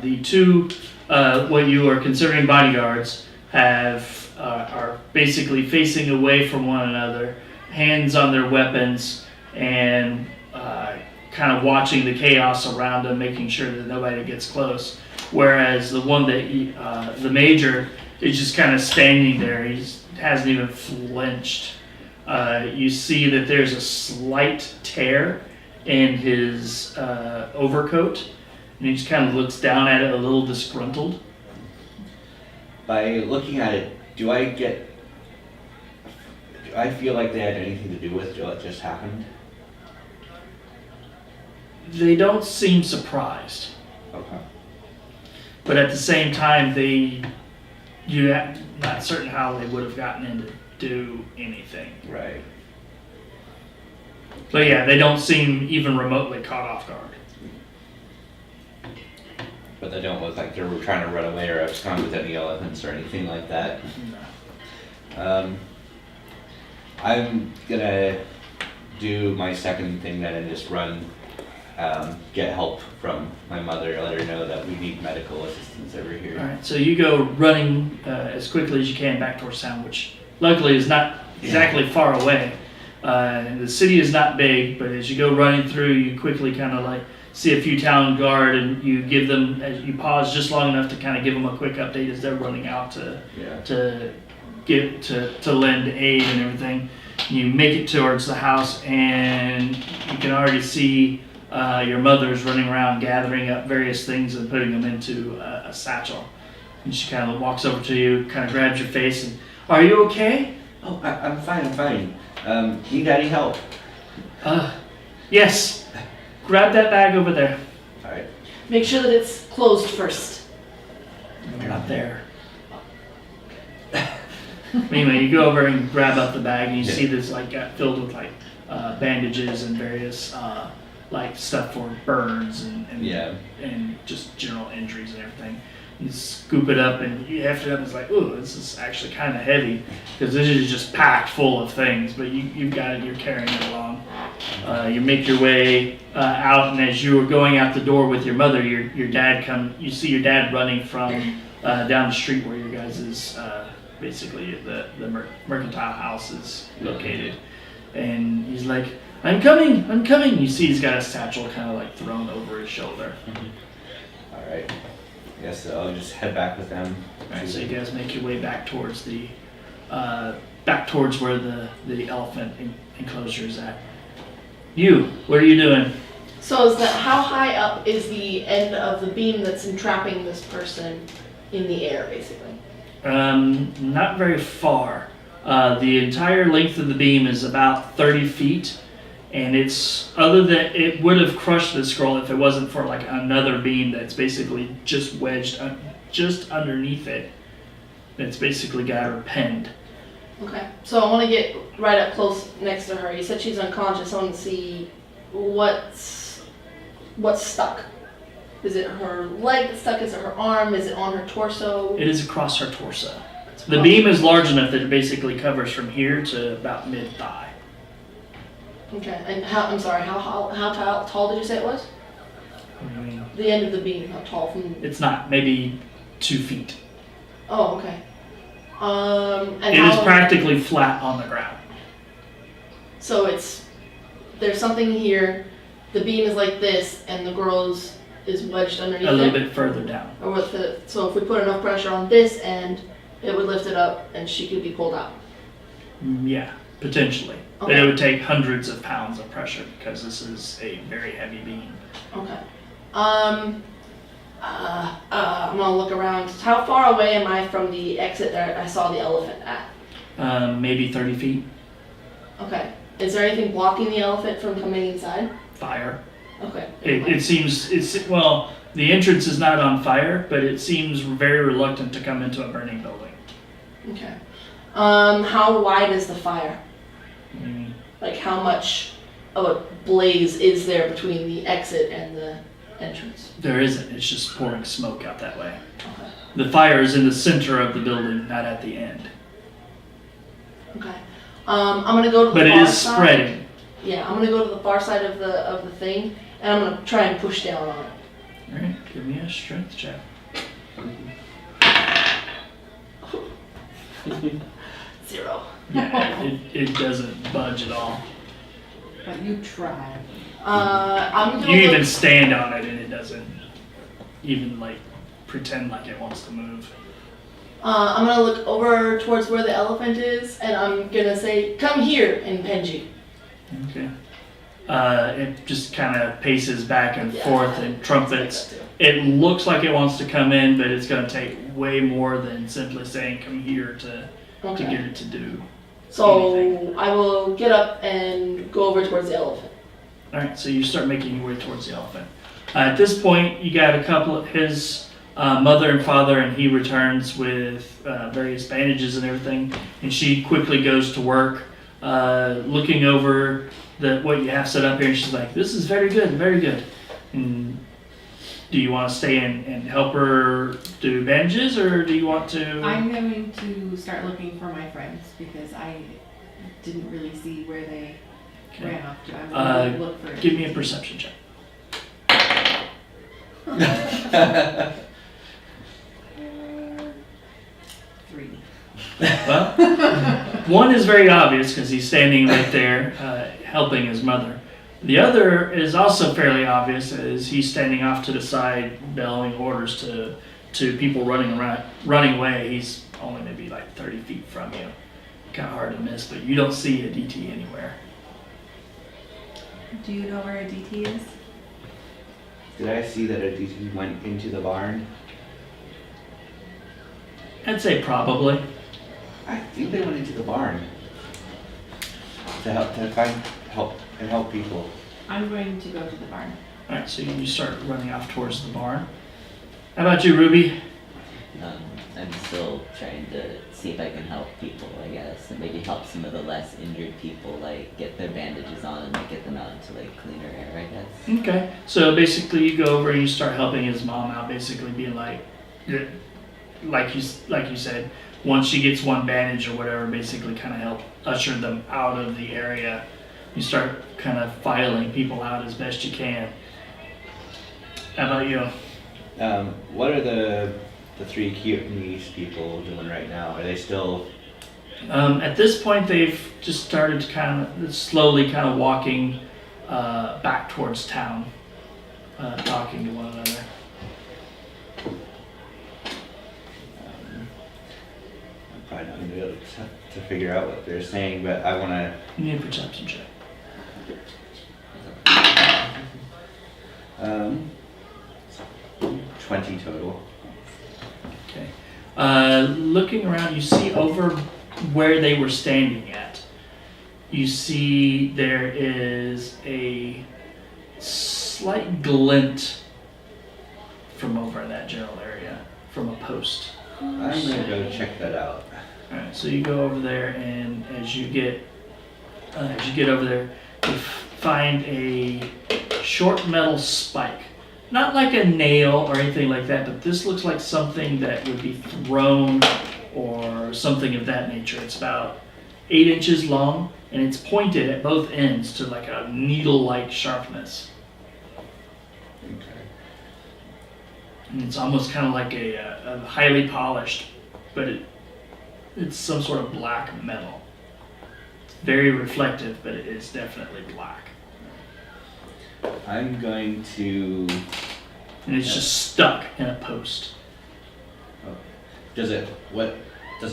The two, what you are considering bodyguards, are basically facing away from one another, hands on their weapons, and kind of watching the chaos around them, making sure that nobody gets close. Whereas the one that the major is just kind of standing there. He hasn't even flinched. You see that there's a slight tear in his overcoat, and he just kind of looks down at it a little disgruntled. By looking at it, do I feel like they had anything to do with what just happened? They don't seem surprised, Okay. but at the same time, you're not certain how they would have gotten in to do anything. Right. But yeah, they don't seem even remotely caught off guard. But they don't look like they were trying to run away or abscond with any elephants or anything like that. I'm gonna do my second thing then and just run, get help from my mother, let her know that we need medical assistance over here. Alright, so you go running as quickly as you can back towards town, which luckily is not exactly far away. The city is not big, but as you go running through, you quickly kind of like see a few town guard, and you give them, as you pause just long enough to kind of give them a quick update as they're running out to lend aid and everything. You make it towards the house, and you can already see your mother's running around gathering up various things and putting them into a satchel. And she kind of walks over to you, kind of grabs your face, and, "Are you okay?" Oh, I'm fine. Need any help? Yes. Grab that bag over there. Alright. Make sure that it's closed first. They're not there. Anyway, you go over and grab up the bag, and you see this like filled with like bandages and various like stuff for burns and just general injuries and everything. You scoop it up and you heft it up. And it's like, ooh, this is actually kind of heavy because this is just packed full of things. But you've got it. You're carrying it along. You make your way out, and as you were going out the door with your mother, your dad come. You see your dad running from down the street where your guys is basically the mercantile house is located, and he's like, I'm coming. You see he's got a satchel kind of like thrown over his shoulder. Alright. Yes, so I'll just head back with them. Alright, so you guys make your way back towards where the elephant enclosure is at. What are you doing? So is that, how high up is the end of the beam that's entrapping this person in the air, basically? Not very far. The entire length of the beam is about 30 feet, and it would have crushed the scroll if it wasn't for like another beam that's basically just wedged just underneath it. It's basically got her pinned. Okay, so I want to get right up close next to her. You said she's unconscious. I want to see what's stuck. Is it her leg that's stuck? Is it her arm? Is it on her torso? It is across her torso. The beam is large enough that it basically covers from here to about mid-thigh. Okay, and how tall did you say it was? What do you mean? The end of the beam, how tall from? It's not, maybe 2 feet. Oh, okay. And It is practically flat on the ground. So there's something here. The beam is like this, and the girl is wedged underneath A little it? bit further down. Or so if we put enough pressure on this end, it would lift it up, and she could be pulled out. Yeah, potentially. But Okay. it would take hundreds of pounds of pressure because this is a very heavy beam. Okay. I'm gonna look around. How far away am I from the exit that I saw the elephant at? Maybe 30 feet. Okay. Is there anything blocking the elephant from coming inside? Fire. Okay. It seems, the entrance is not on fire, but it seems very reluctant to come into a burning building. Okay. How wide is the fire? What do you mean? Like how much of a blaze is there between the exit and the entrance? There isn't. It's just pouring smoke out that way. Okay. The fire is in the center of the building, not at the end. Okay. I'm gonna go to the But it far is side. spreading. Yeah, I'm gonna go to the far side of the thing, and I'm gonna try and push down on it. All right, give me a strength check. 0. Yeah, it doesn't budge at all. But you tried. I'm gonna You look- even stand on it and it doesn't even like pretend like it wants to move. I'm gonna look over towards where the elephant is, and I'm gonna say, "Come here," in Penji. Okay. It just kind of paces back and Yeah, forth I- and trumpets. I got It looks like it wants to come in, but it's going to take way more than simply saying "come here" to Okay. get it to do. So anything. I will get up and go over towards the elephant. All right, so you start making your way towards the elephant. At this point, you got a couple of his mother and father, and he returns with various bandages and everything. And she quickly goes to work, looking over what you have set up here. And she's like, "This is very good, very good." And do you want to stay and help her do bandages, or do you want to? I'm going to start looking for my friends because I didn't really see where they Okay. ran off to. I'm going to look for. Give me a perception check. 3. Well, one is very obvious because he's standing right there helping his mother. The other is also fairly obvious as he's standing off to the side bellowing orders to people running away. He's only maybe like 30 feet from you. Kind of hard to miss, but you don't see Aditi anywhere. Do you know where Aditi is? Did I see that Aditi went into the barn? I'd say probably. I think they went into the barn to help people. I'm going to go to the barn. All right, so you start running off towards the barn. How about you, Ruby? I'm still trying to see if I can help people, I guess, and maybe help some of the less injured people, like get their bandages on and like get them out into like cleaner air, I guess. Okay, so basically you go over and you start helping his mom out, basically being like you said, once she gets one bandage or whatever, basically kind of help usher them out of the area. You start kind of filing people out as best you can. How about you? What are the three Cubanese people doing right now? Are they still? At this point, they've just started slowly kind of walking back towards town, talking to one another. I'm probably not gonna be able to figure out what they're saying, but I want to. You need a perception check. 20 total. Okay. Looking around, you see over where they were standing at. You see there is a slight glint from over in that general area from a post. I'm gonna go check that out. All right, so you go over there, and as you get over there, you find a short metal spike. Not like a nail or anything like that, but this looks like something that would be thrown or something of that nature. It's about 8 inches long, and it's pointed at both ends to like a needle-like sharpness. Okay. And it's almost kind of like a highly polished, but it's some sort of black metal. It's very reflective, but it is definitely black. I'm going to. And it's just stuck in a post. What does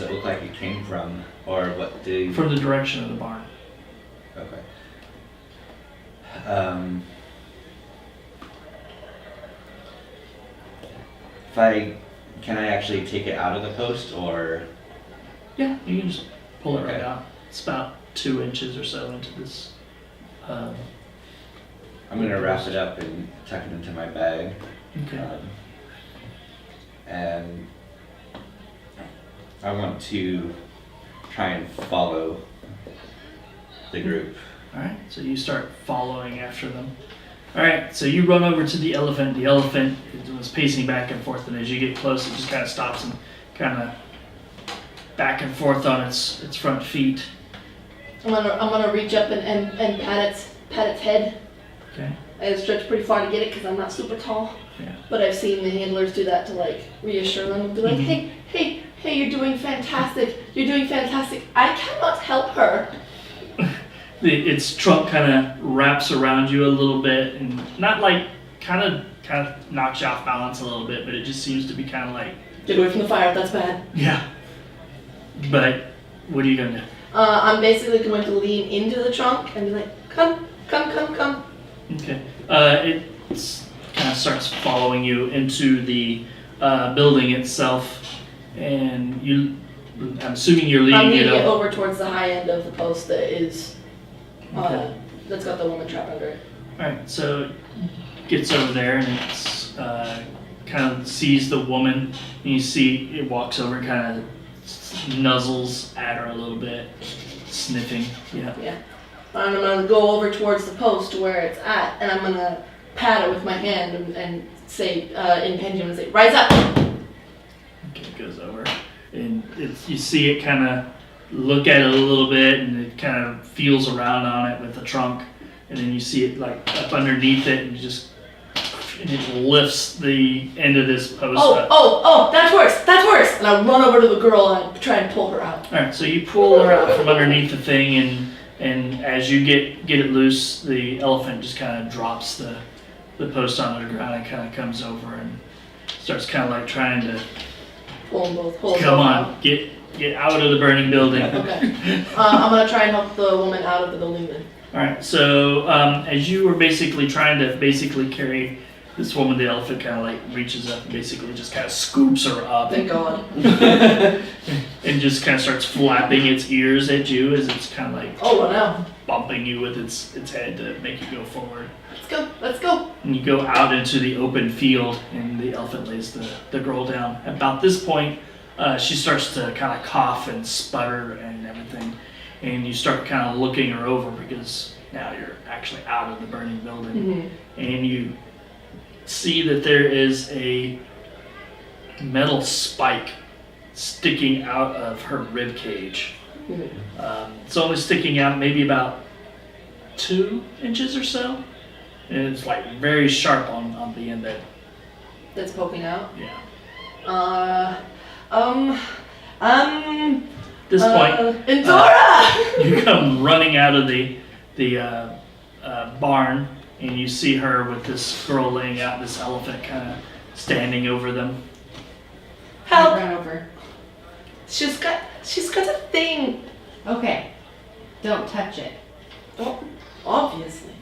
it look like it came from, or what did? From the direction of the barn. Okay. Can I actually take it out of the post, or? Yeah, you can just pull it right Okay. out. It's about 2 inches or so into this. I'm gonna wrap it up and tuck it into my bag. Okay. And I want to try and follow the group. All right, so you start following after them. All right, so you run over to the elephant. The elephant was pacing back and forth, and as you get close, it just kind of stops and kind of back and forth on its front feet. I'm gonna reach up and pat its head. Okay. I stretch pretty far to get it because I'm not super tall. Yeah. But I've seen the handlers do that to like reassure them and be like, Mhm. hey, you're doing fantastic. You're doing fantastic. I cannot help her. Its trunk kind of wraps around you a little bit, and not like kind of knocks you off balance a little bit, but it just seems to be kind of like Get away from the fire, that's bad. Yeah. But what are you gonna do? I'm basically going to lean into the trunk and be like, come. Okay. It kind of starts following you into the building itself, and I'm assuming you're I'm leading it leading it up. over towards the high end of the post that is, Okay. that's got the woman trapped under it. Alright, so it gets over there and it's kind of sees the woman, and you see it walks over and kind of nuzzles at her a little bit, sniffing. Yeah. Yeah. And I'm gonna go over towards the post to where it's at, and I'm gonna pat it with my hand and say, in pendulum, and say, rise up! Okay, it goes over, and you see it kind of look at it a little bit, and it kind of feels around on it with the trunk, and then you see it like up underneath it, and and it lifts the end of this post up. Oh, that's worse! And I run over to the girl and I try and pull her out. All right, so you pull her out from underneath the thing, and as you get it loose, the elephant just kind of drops the post onto the ground and kind of comes over and starts kind of like trying to Pull them both. come on, get out of the burning building. Okay. I'm gonna try and help the woman out of the building then. All right, so as you were basically trying to carry this woman, the elephant kind of like reaches up and basically just kind of scoops her up. Thank God. And just kind of starts flapping its ears at you as it's kind of like Oh, well now. bumping you with its head to make you go forward. Let's go. And you go out into the open field, and the elephant lays the girl down. About this point, she starts to kind of cough and sputter and everything, and you start kind of looking her over because now you're actually out of the burning building, Mm-hmm. and you see that there is a metal spike sticking out of her rib cage. Mm-hmm. It's only sticking out maybe about 2 inches or so, and it's like very sharp on the end there. That's poking out. Yeah. At this point, Endora! you come running out of the barn, and you see her with this girl laying out, this elephant kind of standing over them. Help! Run over. She's got a thing. Okay. Don't touch it. Oh, obviously.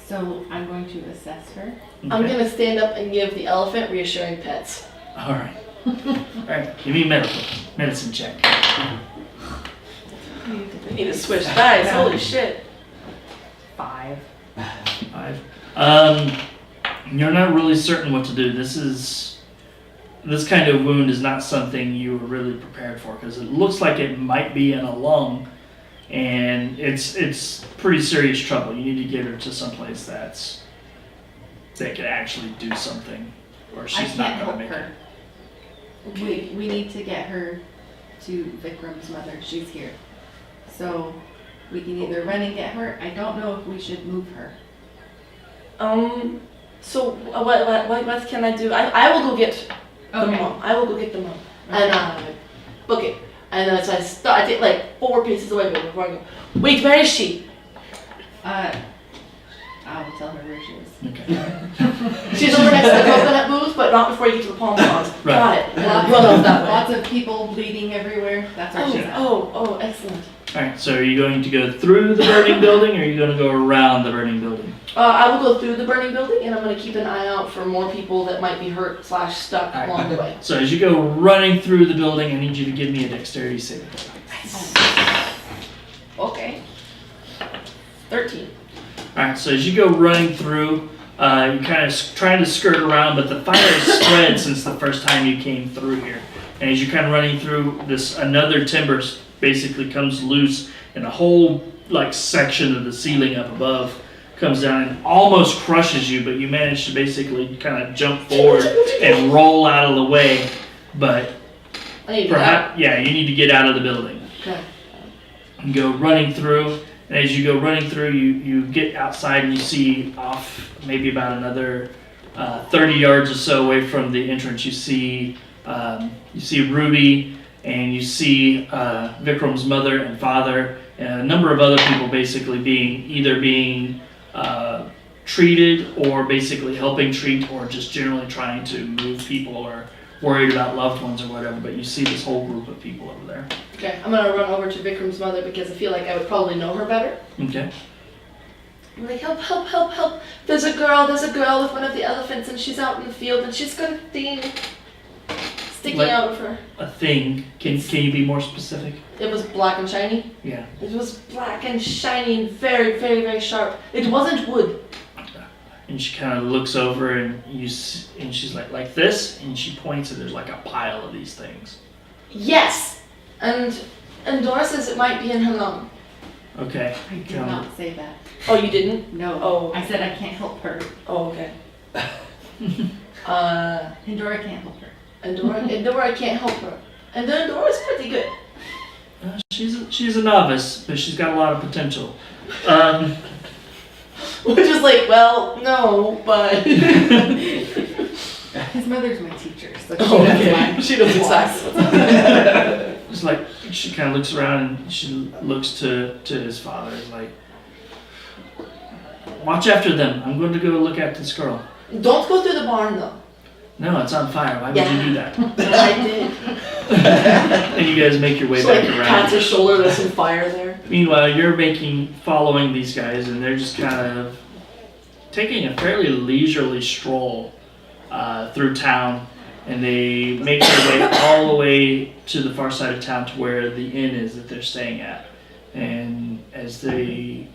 So I'm going to assess her. I'm Okay. gonna stand up and give the elephant reassuring pets. All right. All right. Give me a medicine check. We need to switch dice. Holy shit. 5. 5. You're not really certain what to do. This kind of wound is not something you were really prepared for because it looks like it might be in a lung, and it's pretty serious trouble. You need to get her to someplace that can actually do something, or I she's can't not help going to make her. it. Okay. We need to get her to Vikram's mother. She's here. So we can either run and get her. I don't know if we should move her. So what can I do? I will go get the mom. I will go get the mom. And book it. And so I take like 4 paces away before I go. Wait, where is she? I'll tell her where she is. Okay. She's over next to the coconut booth, but not before you get to the palm fronds. Right. Got it. And I run off that way. Lots of people bleeding everywhere. That's where she's at. Oh, excellent. All right. So are you going to go through the burning building, or are you going to go around the burning building? I will go through the burning building, and I'm going to keep an eye out for more people that might be hurt / stuck Alright. along the way. So as you go running through the building, I need you to give me a dexterity saving throw. Okay. 13. Alright, so as you go running through, you kind of trying to skirt around, but the fire has spread since the first time you came through here. And as you're kind of running through this, another timber basically comes loose, and a whole like section of the ceiling up above comes down and almost crushes you, but you manage to basically kind of jump forward and roll out of the way. But I need to get out. perhaps, yeah, you need to get out of the building. Okay. You go running through, and as you go running through, you get outside and you see off maybe about another 30 yards or so away from the entrance. You see Ruby, and you see Vikram's mother and father, and a number of other people basically being treated, or basically helping treat, or just generally trying to move people or worried about loved ones or whatever, but you see this whole group of people over there. Okay, I'm gonna run over to Vikram's mother because I feel like I would probably know her better. Okay. I'm like, help, help, help, help. There's a girl with one of the elephants and she's out in the field and she's got a thing sticking out of her. A thing. Can you be more specific? It was black and shiny. Yeah. It was black and shiny and very, very, very sharp. It wasn't wood. And she kind of looks over and and she's like this, and she points and there's like a pile of these things. Yes! And Endora says it might be in her lung. Okay. I did not say that. Oh, you didn't? No. Oh. I said I can't help her. Oh, okay. Endora can't help her. Endora can't help her. And Endora's pretty good. She's a novice, but she's got a lot of potential. We're just like, well, no, but. His mother's my teacher, so she Oh, knows okay. my She knows flaws. exactly. It's like she kind of looks around and she looks to his father. It's like, watch after them. I'm going to go look at this girl. Don't go through the barn, though. No, it's on fire. Why would you do that? I did. And you guys make your way She back like around. pats her shoulder, there's some fire there. Meanwhile, you're following these guys, and they're just kind of taking a fairly leisurely stroll through town, and they make their way all the way to the far side of town to where the inn is that they're staying at. And as they're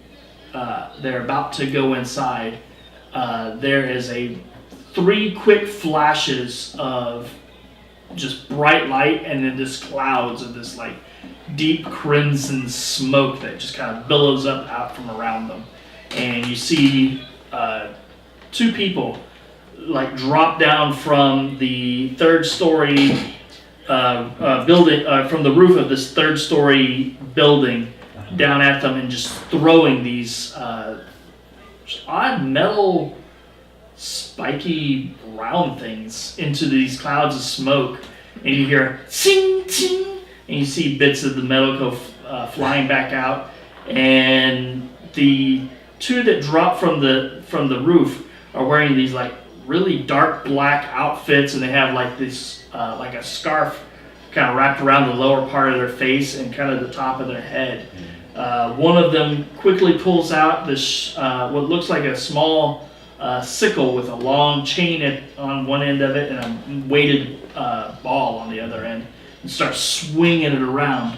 about to go inside, there is 3 quick flashes of just bright light, and then just clouds of this like deep crimson smoke that just kind of billows up out from around them. And you see 2 people like drop down from the 3rd story building, from the roof of this 3rd story building down at them, and just throwing these odd metal spiky brown things into these clouds of smoke, and you hear ting ting, and you see bits of the metal go flying back out, and the 2 that drop from the roof are wearing these like really dark black outfits, and they have like this like a scarf kind of wrapped around the lower part of their face and kind of the top of their head. One of them quickly pulls out this what looks like a small sickle with a long chain on one end of it and a weighted ball on the other end, and starts swinging it around,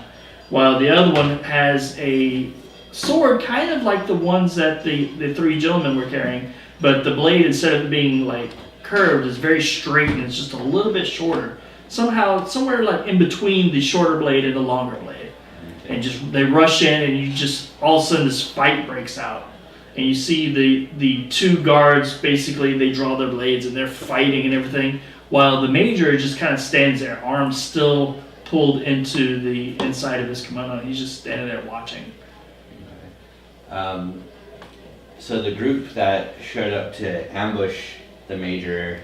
while the other one has a sword kind of like the ones that the 3 gentlemen were carrying, but the blade, instead of being like curved, is very straight and it's just a little bit shorter, somewhere like in between the shorter blade and the longer blade. And just they rush in, and you just all of a sudden this fight breaks out. And you see the 2 guards, basically they draw their blades and they're fighting and everything, while the major just kind of stands there, arms still pulled into the inside of his kimono, and he's just standing there watching. So the group that showed up to ambush the major,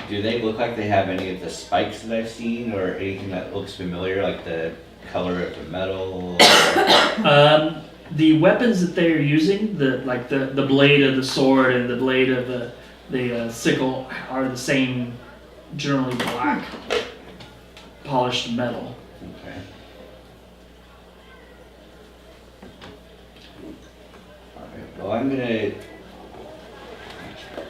do they look like they have any of the spikes that I've seen, or anything that looks familiar, like the color of the metal? The weapons that they are using, the blade of the sword and the blade of the sickle, are the same, generally black, polished metal. Okay. Alright, well, I'm gonna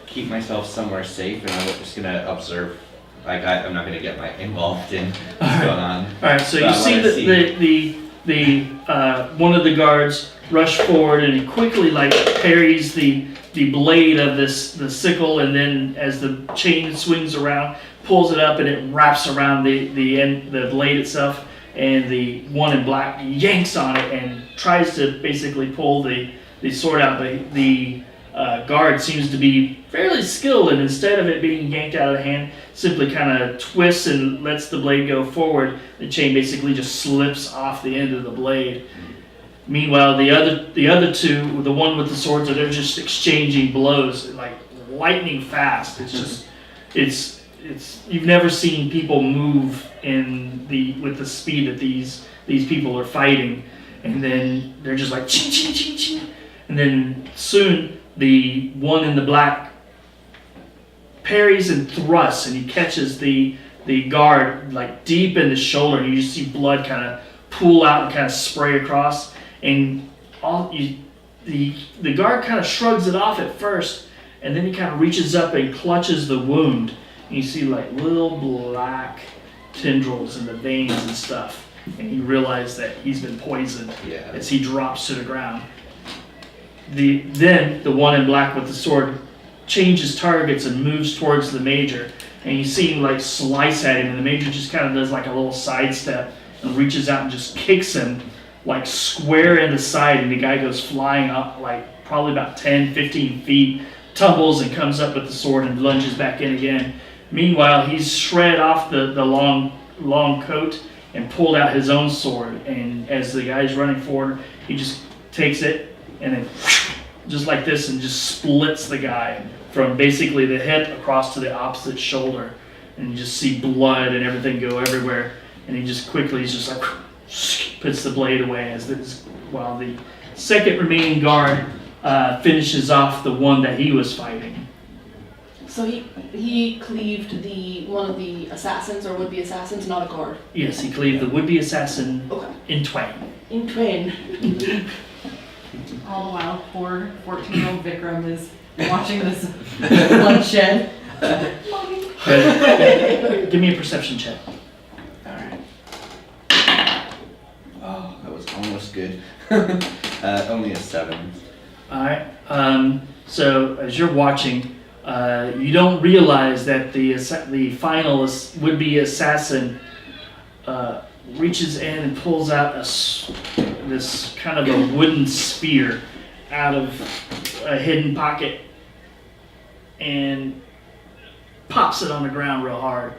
keep myself somewhere safe, and I'm just gonna observe. I'm not gonna get involved in what's going on. All right, so But you I see wanna that the one of the guards rush forward, and he quickly like parries the blade of the sickle, and then as the chain swings around, pulls it up, and it wraps around the blade itself, and the one in black yanks on it and tries to basically pull the sword out, but the guard seems to be fairly skilled, and instead of it being yanked out of the hand, simply kind of twists and lets the blade go forward. The chain basically just slips off the end of the blade. Meanwhile, the other 2, the one with the swords, they're just exchanging blows like lightning fast. It's just it's you've never seen people move with the speed that these people are fighting, and then they're just like ching ching ching ching, and then soon the one in the black parries and thrusts, and he catches the the guard like deep in the shoulder. You just see blood kind of pool out and kind of spray across, and the guard kind of shrugs it off at first, and then he kind of reaches up and clutches the wound. And you see like little black tendrils in the veins and stuff, and you realize that he's been poisoned Yeah. as he drops to the ground. Then the one in black with the sword changes targets and moves towards the major, and you see him like slice at him, and the major just kind of does like a little sidestep and reaches out and just kicks him like square in the side, and the guy goes flying up like probably about 10, 15 feet, tumbles and comes up with the sword and lunges back in again. Meanwhile, he's shredded off the long coat and pulled out his own sword, and as the guy's running forward, he just takes it and then just like this and just splits the guy from basically the hip across to the opposite shoulder, and you just see blood and everything go everywhere, and he just quickly is just like puts the blade away while the second remaining guard finishes off the one that he was fighting. So he cleaved one of the assassins or would-be assassins, not a guard. Yes, he cleaved the would-be assassin Okay. in twain. In twain. All the while, poor 14-year-old Vikram is watching this bloodshed. Give me a perception check. Alright. Oh, that was almost good. Only a 7. Alright, so as you're watching, you don't realize that the finalist would-be assassin reaches in and pulls out this kind of a wooden spear out of a hidden pocket and pops it on the ground real hard,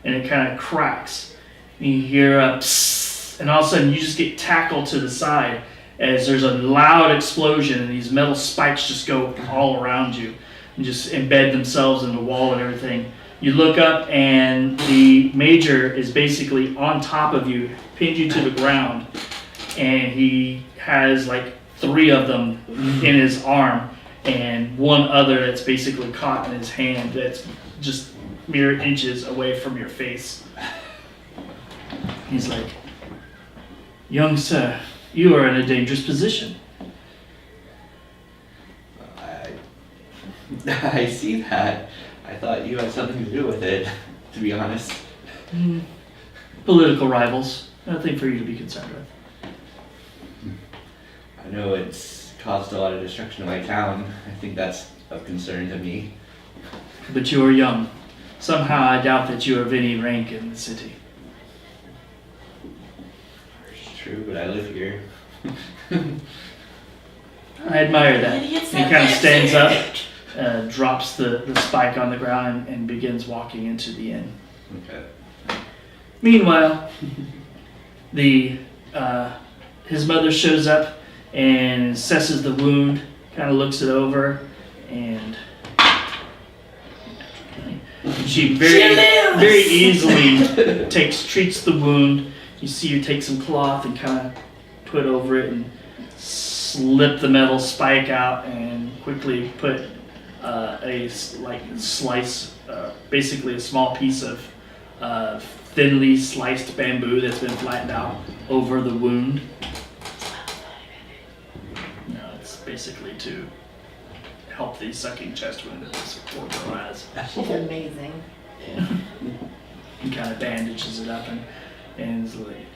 and it kind of cracks. And you hear a psst, and all of a sudden you just get tackled to the side as there's a loud explosion, and these metal spikes just go all around you and just embed themselves in the wall and everything. You look up, and the major is basically on top of you, pinned you to the ground, and he has like 3 of them in his arm, and one other that's basically caught in his hand that's just mere inches away from your face. He's like, "Young sir, you are in a dangerous position." I see that. I thought you had something to do with it, to be honest. Political rivals, nothing for you to be concerned with. I know it's caused a lot of destruction to my town. I think that's of concern to me. But you are young. Somehow I doubt that you are of any rank in the city. It's true, but I live here. I admire that. Idiots He have kind of lives. stands up, drops the spike on the ground, and begins walking into the inn. Okay. Meanwhile, his mother shows up and assesses the wound, kind of looks it over, and she very easily treats the wound. You see her take some cloth and kind of put over it and slip the metal spike out, and quickly put basically a small piece of thinly sliced bamboo that's been flattened out over the wound. No, it's basically to help the sucking chest wound that this poor girl has. She's amazing. He kind of bandages it up and is like,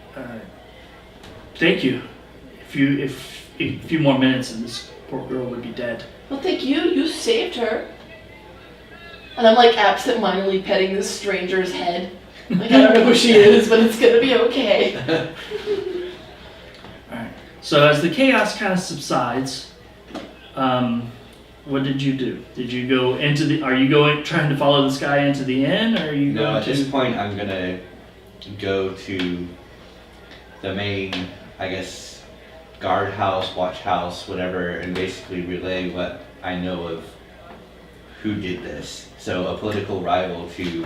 "Thank you. If a few more minutes and this poor girl would be dead." Well, thank you. You saved her. And I'm like absent-mindedly petting this stranger's head. Like, I don't know who she is, but it's gonna be okay. Alright. So as the chaos kind of subsides, what did you do? Did you go are you trying to follow this guy into the inn, or are you No, going at to... this point I'm gonna go to the main, I guess, guard house, watch house, whatever, and basically relay what I know of who did this. So a political rival to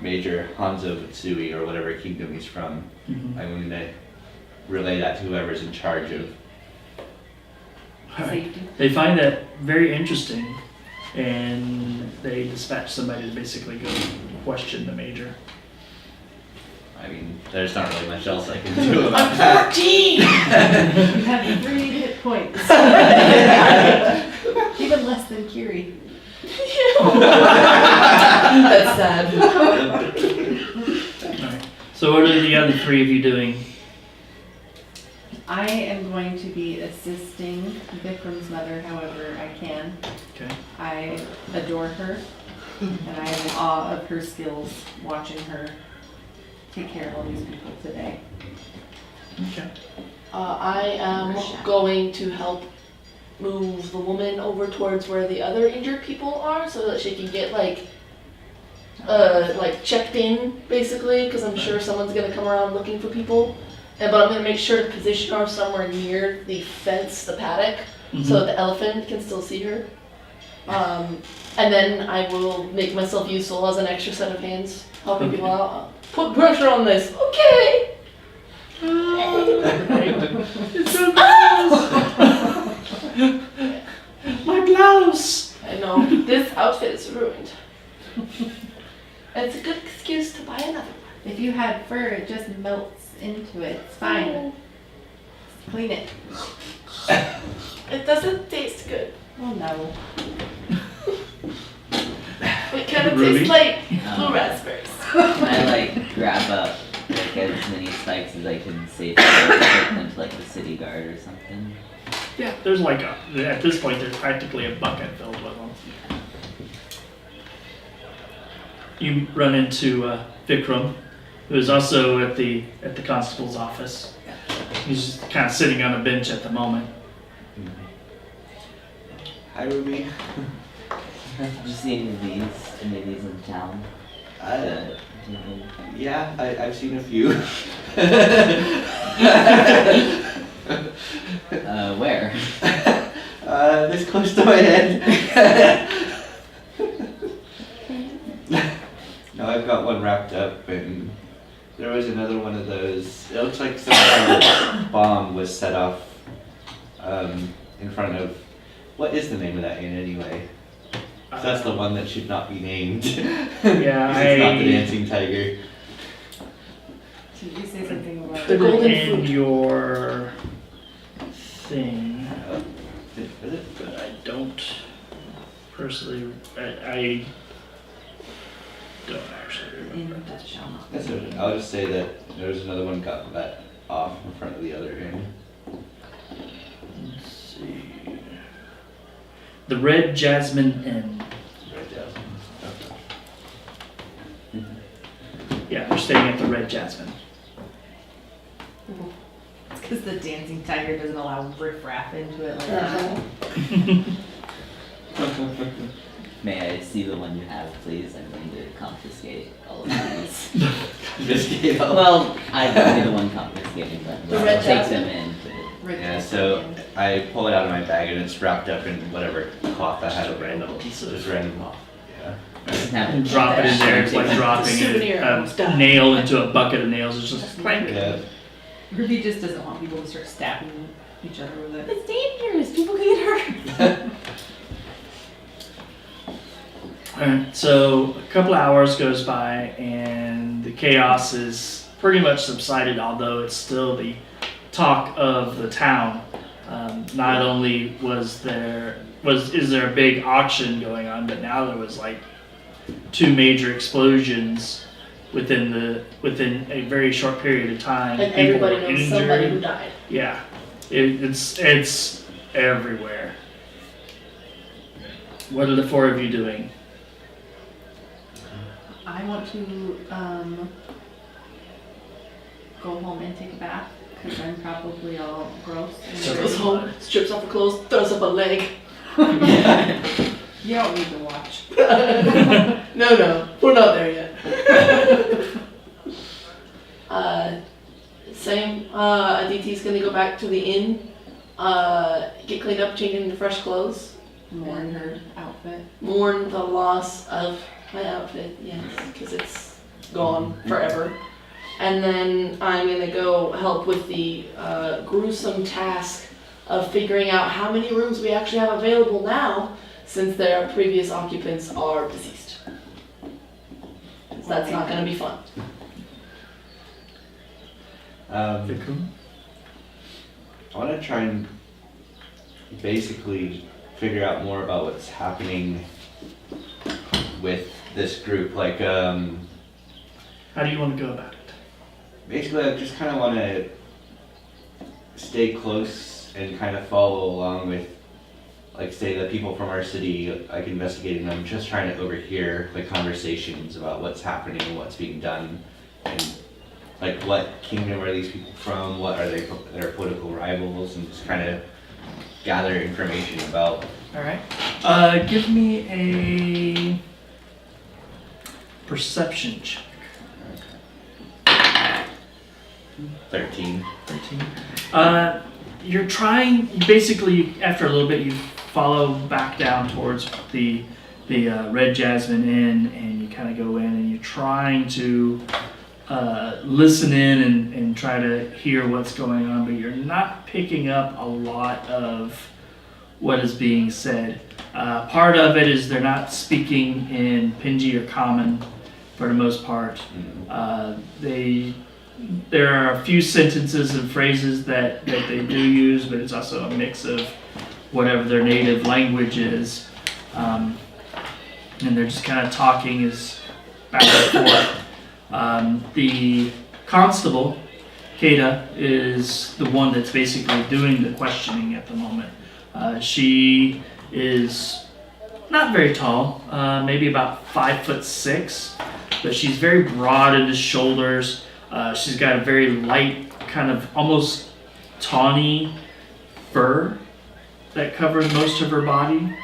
Major Hanzo Utsui, or whatever kingdom he's from. Mhm. I'm going to relay that to whoever's in charge of. Alright. Safety. They find that very interesting, and they dispatch somebody to basically go question the major. I mean, there's not really much else I can do about I'm that. 14! You have 3 hit points. Even less than Kiri. That's sad. Alright. So what are the other 3 of you doing? I am going to be assisting Vikram's mother however I can. Okay. I adore her, and I am in awe of her skills watching her take care of all these people today. Okay. I am going to help move the woman over towards where the other injured people are so that she can get like checked in basically, because I'm sure someone's gonna come around looking for people. But I'm gonna make sure to position her somewhere near the fence, the paddock, so that the elephant can still see her. And then I will make myself useful as an extra set of hands, helping people out. Put pressure on this. Okay. It's so my blouse! I know, this outfit is ruined. It's a good excuse to buy another one. If you had fur, it just melts into it. It's fine. Clean it. It doesn't taste good. Oh no. It kind of Really? tastes like blue raspberries. Can I like grab up like as many spikes as I can safely take them to like the city guard or something? Yeah, there's like at this point there's practically a bucket filled with them. You run into Vikram, who is also at the constable's office. He's just kind of sitting on a bench at the moment. Hi, Ruby. Did you see any of these in town? Yeah, I've seen a few. Where? This close to my head. No, I've got one wrapped up, and there was another one of those. It looks like some kind of bomb was set off in front of. What is the name of that inn anyway? That's the one that should not be named. Yeah, It's not the dancing tiger. Did you say something about The Put it golden in fruit. your thing, Is it? but I don't personally. I don't actually remember. in that shall not? That's okay. I'll just say that there was another one got that off in front of the other inn. Let's see. The Red Jasmine Inn. Red Jasmine. Okay. Yeah, they're staying at the Red Jasmine. It's because the dancing tiger doesn't allow riffraff into it like that. May I see the one you have, please? I'm going to confiscate all of these. Investigate all. Well, I won't be the one confiscating them. The I'll red take jasmine? them in. Rick Yeah, is so in. I pull it out of my bag and it's wrapped up in whatever cloth I had Random available. piece So of just random cloth. Yeah. And drop it in there. It's like dropping Souvenir, a almost done. nail into a bucket of nails. It's just clank. Yeah. Ruby just doesn't want people to start stabbing each other with it. It's dangerous. People can get hurt. Alright, so a couple of hours goes by and the chaos is pretty much subsided, although it's still the talk of the town. Not only is there a big auction going on, but now there was like 2 major explosions within a very short period of time. And People everybody were knows somebody who injured. died. Yeah, it's everywhere. What are the 4 of you doing? I want to go home and take a bath because I'm probably all gross. And So Goes dirty. home, strips off her clothes, throws up a leg. You don't need to watch. No, we're not there yet. Same. Aditi's gonna go back to the inn, get cleaned up, change into fresh clothes, Mourn her outfit. mourn the loss of my outfit, yes, because it's gone forever. And then I'm gonna go help with the gruesome task of figuring out how many rooms we actually have available now, since their previous occupants are deceased. 'Cause that's not gonna be fun. Vikram? I want to try and basically figure out more about what's happening with this group. Like, How do you want to go about it? basically, I just kind of want to stay close and kind of follow along with, like, say, the people from our city, like, investigating them, just trying to overhear the conversations about what's happening and what's being done, and, like, what kingdom are these people from, what are their political rivals, and just kind of gather information about. Alright. Give me a perception check. 13. 13. You're trying, basically, after a little bit, you follow back down towards the Red Jasmine Inn, and you kind of go in and you're trying to listen in and try to hear what's going on, but you're not picking up a lot of what is being said. Part of it is they're not speaking in Pinji or Common for the most part. There are a few sentences and phrases that they do use, but it's also a mix of whatever their native language is. And they're just kind of talking is back and forth. The constable, Kata, is the one that's basically doing the questioning at the moment. She is not very tall, maybe about 5'6", but she's very broad in the shoulders. She's got a very light, kind of almost tawny fur that covers most of her body.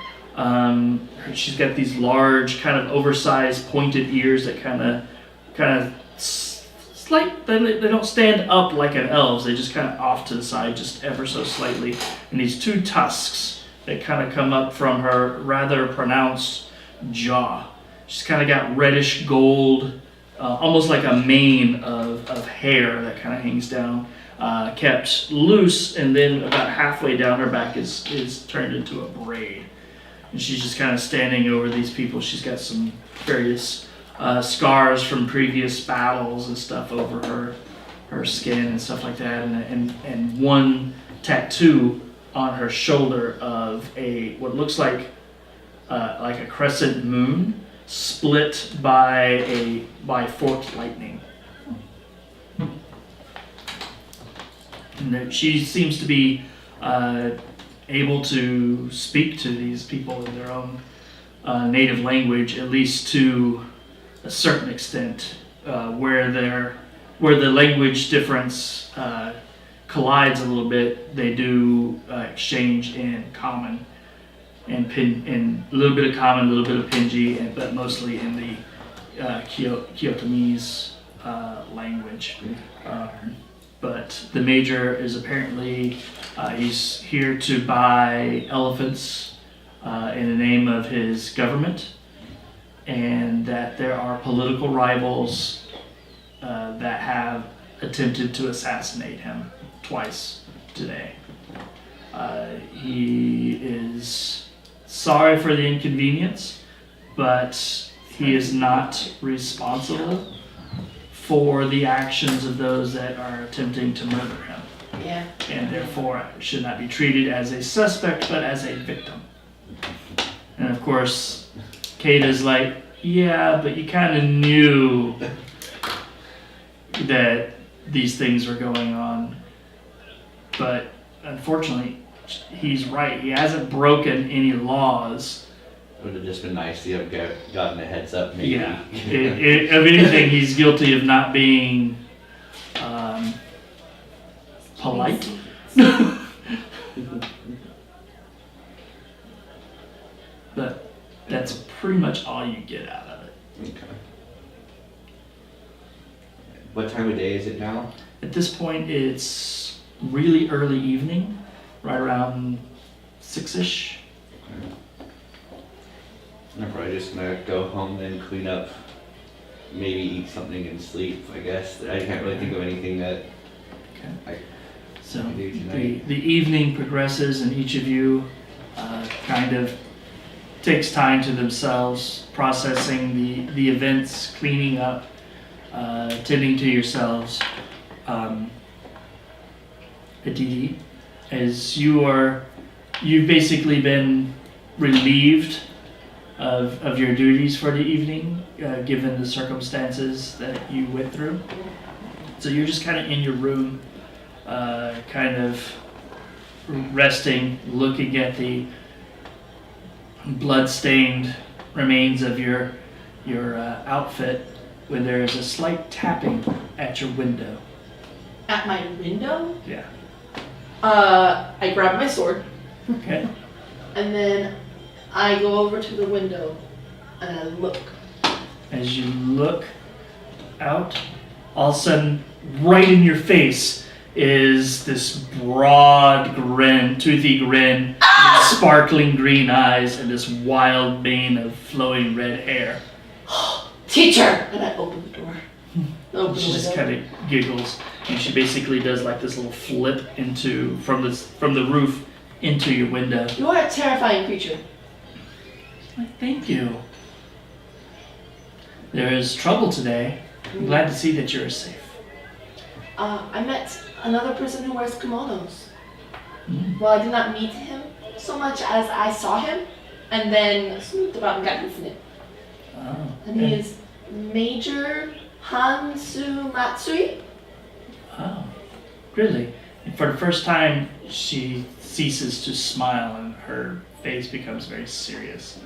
She's got these large, kind of oversized, pointed ears that kind of slight. They don't stand up like an elf's. They just kind of off to the side, just ever so slightly. And these two tusks that kind of come up from her rather pronounced jaw. She's kind of got reddish gold. Almost like a mane of hair that kind of hangs down, kept loose, and then about halfway down her back is turned into a braid. And she's just kind of standing over these people. She's got some various scars from previous battles and stuff over her skin and stuff like that, and one tattoo on her shoulder of what looks like a crescent moon, split by forked lightning. And she seems to be able to speak to these people in their own native language, at least to a certain extent, where the language difference collides a little bit. They do exchange in common. And a little bit of Common, a little bit of Pinji, but mostly in the Kyotomese language. But the major is apparently, he's here to buy elephants in the name of his government, and that there are political rivals that have attempted to assassinate him twice today. He is sorry for the inconvenience, but he is not responsible for the actions of those that are attempting to murder him. Yeah. And therefore should not be treated as a suspect, but as a victim. And of course, Kata's like, yeah, but you kind of knew that these things were going on. But unfortunately, he's right. He hasn't broken any laws. It would have just been nice to have gotten a heads up, maybe. Yeah. Of anything, he's guilty of not being polite. But that's pretty much all you get out of it. Okay. What time of day is it now? At this point, it's really early evening, right around 6-ish. I'm probably just gonna go home and clean up, maybe eat something and sleep, I guess. I can't really think of anything that So I do tonight. the evening progresses, and each of you kind of takes time to themselves, processing the events, cleaning up, tending to yourselves. Aditi, as you've basically been relieved of your duties for the evening, given the circumstances that you went through. So you're just kind of in your room, kind of resting, looking at the blood-stained remains of your outfit, when there is a slight tapping at your window. At my window, Yeah. I grab my sword, Okay. and then I go over to the window, and I look. As you look out, all of a sudden, right in your face is this broad grin, toothy grin, with sparkling green eyes, and this wild mane of flowing red hair. Teacher! And I open the door. Open She the just window. kind of giggles, and she basically does like this little flip from the roof into your window. You are a terrifying creature. Like, thank you. There is trouble today. I'm glad to see that you're safe. I met another person who wears kimonos. Mm. Well, I did not meet him so much as I saw him, and then snooped about and got his name. Oh. And he is Major Hansu Matsui. Oh, really? And for the first time, she ceases to smile and her face becomes very serious.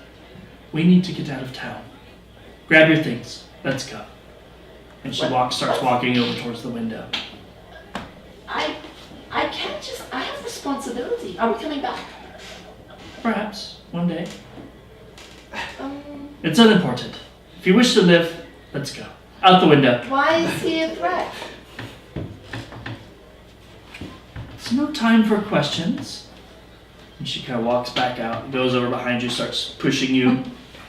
We need to get out of town. Grab your things. Let's go. And she starts walking over towards the window. I can't just, I have responsibility. Are we coming back? Perhaps one day. Um, It's unimportant. If you wish to live, let's go. Out the window. why is he a threat? It's no time for questions. And she kind of walks back out, goes over behind you, starts pushing you.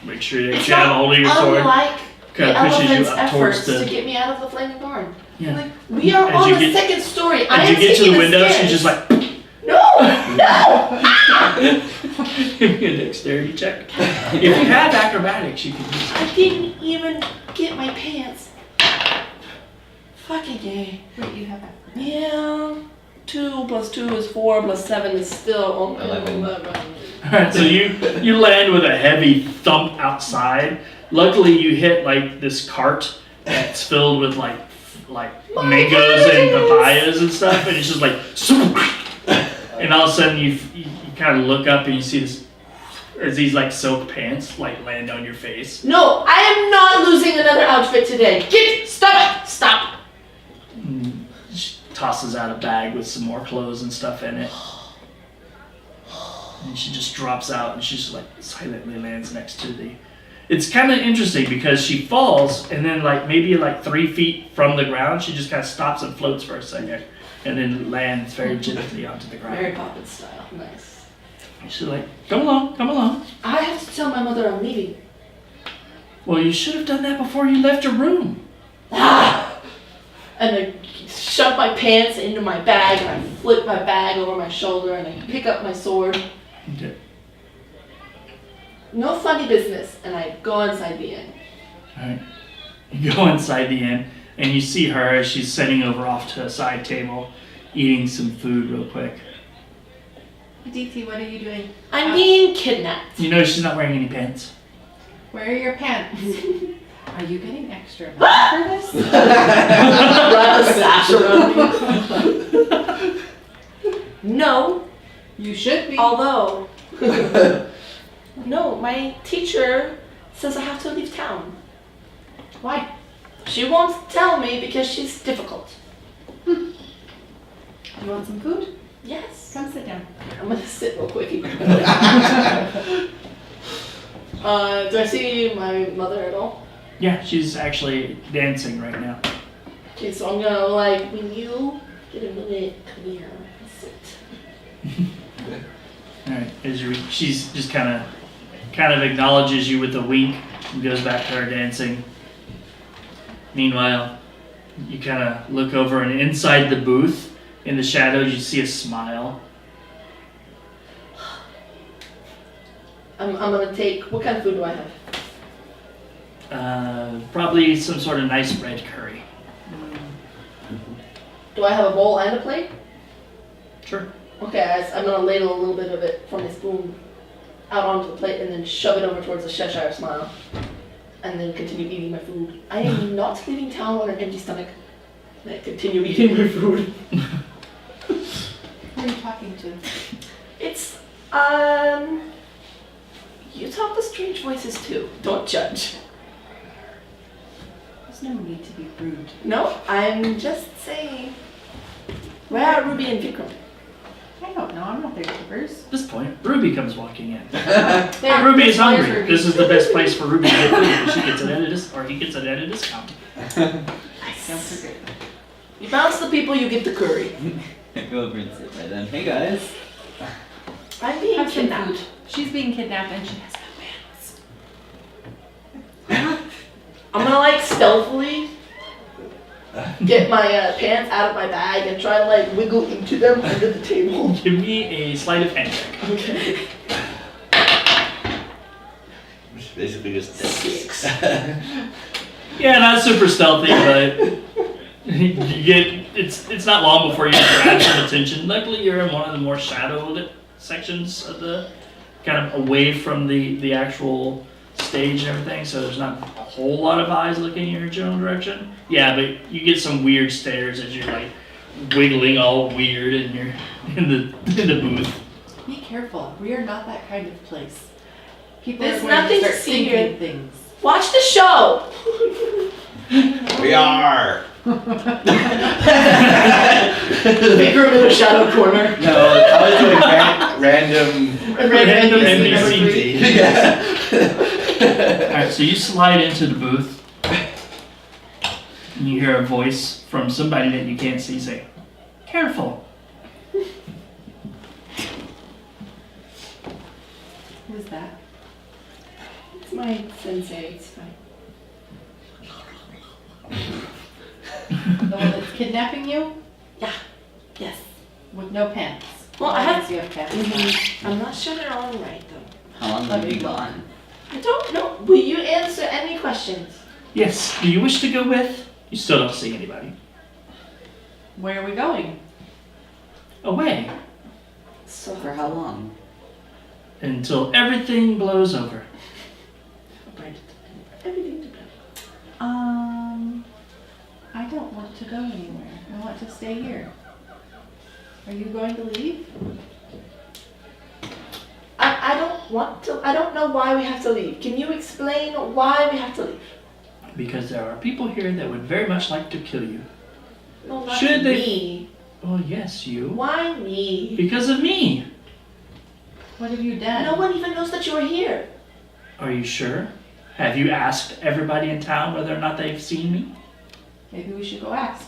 Make sure that It's you have not a hold of your sword. unlike Kind the of pushes you elephant's up towards efforts to the. get me out of the flaming barn. Yeah. Like, we are As on you the get- second story. I As am you get to taking the window, stairs. she's just like. No! No! Give me a dexterity check. If you have acrobatics, you can use it. I didn't even get my pants. Fucking yay. Wait, you have that. Yeah. 2 plus 2 is 4 plus 7 is still only 11. 11. Alright, so you land with a heavy thump outside. Luckily, you hit like this cart that's filled with like mangoes and papayas and stuff, and it's just like, and all of a sudden you kind of look up and you see this as these like silk pants like land on your face. No, I am not losing another outfit today. Stop it! Stop! And she tosses out a bag with some more clothes and stuff in it. And she just drops out and she just like silently lands next to the. It's kind of interesting because she falls and then like maybe like 3 feet from the ground, she just kind of stops and floats for a second and then lands very gently onto the Mary ground. Poppins style. Nice. And she's like, come along, come along. I have to tell my mother I'm leaving. Well, you should have done that before you left your room. Ah! And I shove my pants into my bag and I flip my bag over my shoulder and I pick up my sword. Okay. No funny business. And I go inside the inn. Alright. You go inside the inn and you see her as she's sitting over off to a side table, eating some food real quick. Aditi, what are you doing? I'm being kidnapped. You know she's not wearing any pants. Where are your pants? Are you getting extra money for this? Wrap a sash around me. No, You should be. although. No, my teacher says I have to leave town. Why? She won't tell me because she's difficult. You want some food? Yes. Come sit down. I'm gonna sit real quick. Do I see my mother at all? Yeah, she's actually dancing right now. Okay, so I'm gonna like, when you get a minute, come here and sit. Alright, she's just kind of acknowledges you with a wink and goes back to her dancing. Meanwhile, you kind of look over and inside the booth, in the shadows, you see a smile. I'm gonna take, what kind of food do I have? Probably some sort of nice red curry. Do I have a bowl and a plate? Sure. Okay, I'm gonna ladle a little bit of it from my spoon out onto the plate and then shove it over towards the Cheshire Smile. And then continue eating my food. I am not leaving town on an empty stomach. And I continue eating my food. Who are you talking to? It's, you talk to strange voices too. Don't judge. There's no need to be rude. No, I'm just saying. Where are Ruby and Vikram? I don't know, I'm not their keepers. At this point, Ruby comes walking in. There, Ruby is where's hungry. Ruby? This is the best place for Ruby to get food. She gets it at a he gets it at a discount. Sounds so great. You bounce the people, you get the curry. Go over and sit by them. Hey guys. I'm being Have some kidnapped. food. She's being kidnapped and she has no pants. I'm gonna like stealthily get my pants out of my bag and try to like wiggle into them under the table. Give me a sleight of hand check. Okay. Which basically just 6. Yeah, not super stealthy, but you get it's not long before you grab some attention. Luckily, you're in one of the more shadowed sections of the kind of away from the actual stage and everything, so there's not a whole lot of eyes looking in your general direction. Yeah, but you get some weird stares as you're like wiggling all weird and you're in the booth. Be careful, we are not that kind of place. People There's are going nothing to to start see thinking here. things. Watch the show. we are. Vikram in a shadow corner. No, I was doing random NPC. Yeah. Alright, so you slide into the booth and you hear a voice from somebody that you can't see say, "Careful." Who's that? It's my sensei. It's fine. The one that's kidnapping you? Yes. With no pants. Well, I have- Yes, you have pants. I'm not sure they're all right though. How long have you gone? I don't know. Will you answer any questions? Yes, do you wish to go with? You still don't see anybody. Where are we going? Away So For how long? until everything blows over. everything depends. I don't want to go anywhere. I want to stay here. Are you going to leave? I don't want to. I don't know why we have to leave. Can you explain why we have to leave? Because there are people here that would very much like to kill you. No, not Should they- me. Oh, yes, you. Why me? Because of me. What have you done? No one even knows that you're here. Are you sure? Have you asked everybody in town whether or not they've seen me? Maybe we should go ask.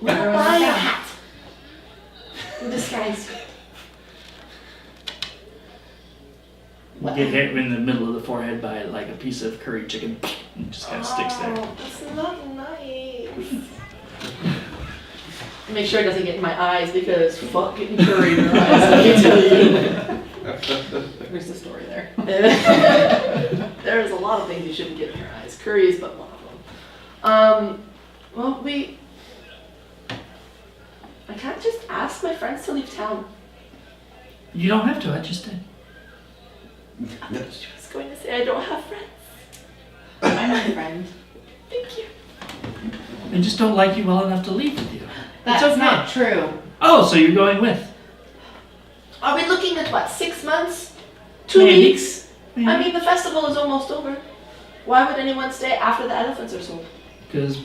We'll Everyone buy in a town. hat. In disguise. You get hit in the middle of the forehead by like a piece of curry chicken. It just kind of sticks there. Oh, that's not nice. Make sure it doesn't get in my eyes because fuck getting curry in your eyes. Let me tell you. There's the story there. There's a lot of things you shouldn't get in your eyes. Curry is but one of them. Well, I can't just ask my friends to leave town. You don't have to, I just did. I thought she was going to say I don't have friends. I'm my friend. Thank you. They just don't like you well enough to leave with you. That's okay. not true. Oh, so you're going with? Are we looking at what, 6 months? 2 Maybe. weeks? I mean, the festival is almost over. Why would anyone stay after the elephants are sold? Because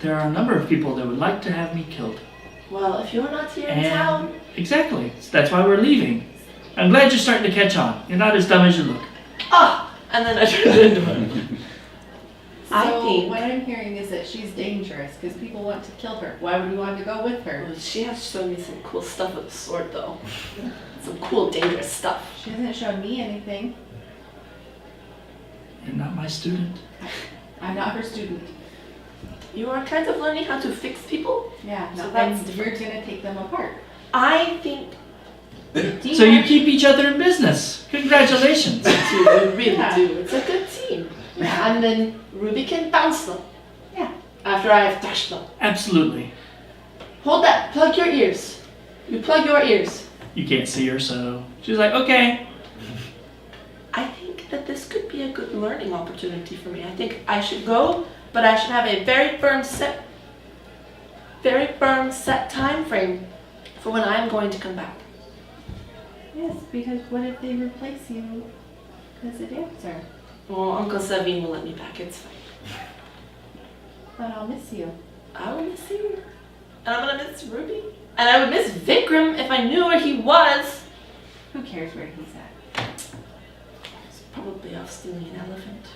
there are a number of people that would like to have me killed. Well, if you're not here in And town, exactly. That's why we're leaving. I'm glad you're starting to catch on. You're not as dumb as you look. and then I turned it into her. I So think- what I'm hearing is that she's dangerous because people want to kill her. Why would we want to go with her? Well, she has shown me some cool stuff with the sword, though. Some cool, dangerous stuff. She hasn't shown me anything. You're not my student. I'm not her student. You are kind of learning how to fix people. Yeah, So no, that's and you're gonna take them apart. I think So you keep each other in business. Congratulations. we really Yeah. do. It's a good team. Yeah. And then Ruby can bounce them. Yeah. After I have touched them. Absolutely. Hold that. Plug your ears. You plug your ears. You can't see her, so she's like, okay. I think that this could be a good learning opportunity for me. I think I should go, but I should have a very firm set time frame for when I'm going to come back. Yes, because what if they replace you as a dancer? Well, Uncle Savine will let me back. It's fine. But I'll miss you. I will miss you. And I'm gonna miss Ruby. And I would miss Vikram if I knew where he was. Who cares where he's at? He's probably off stealing an elephant.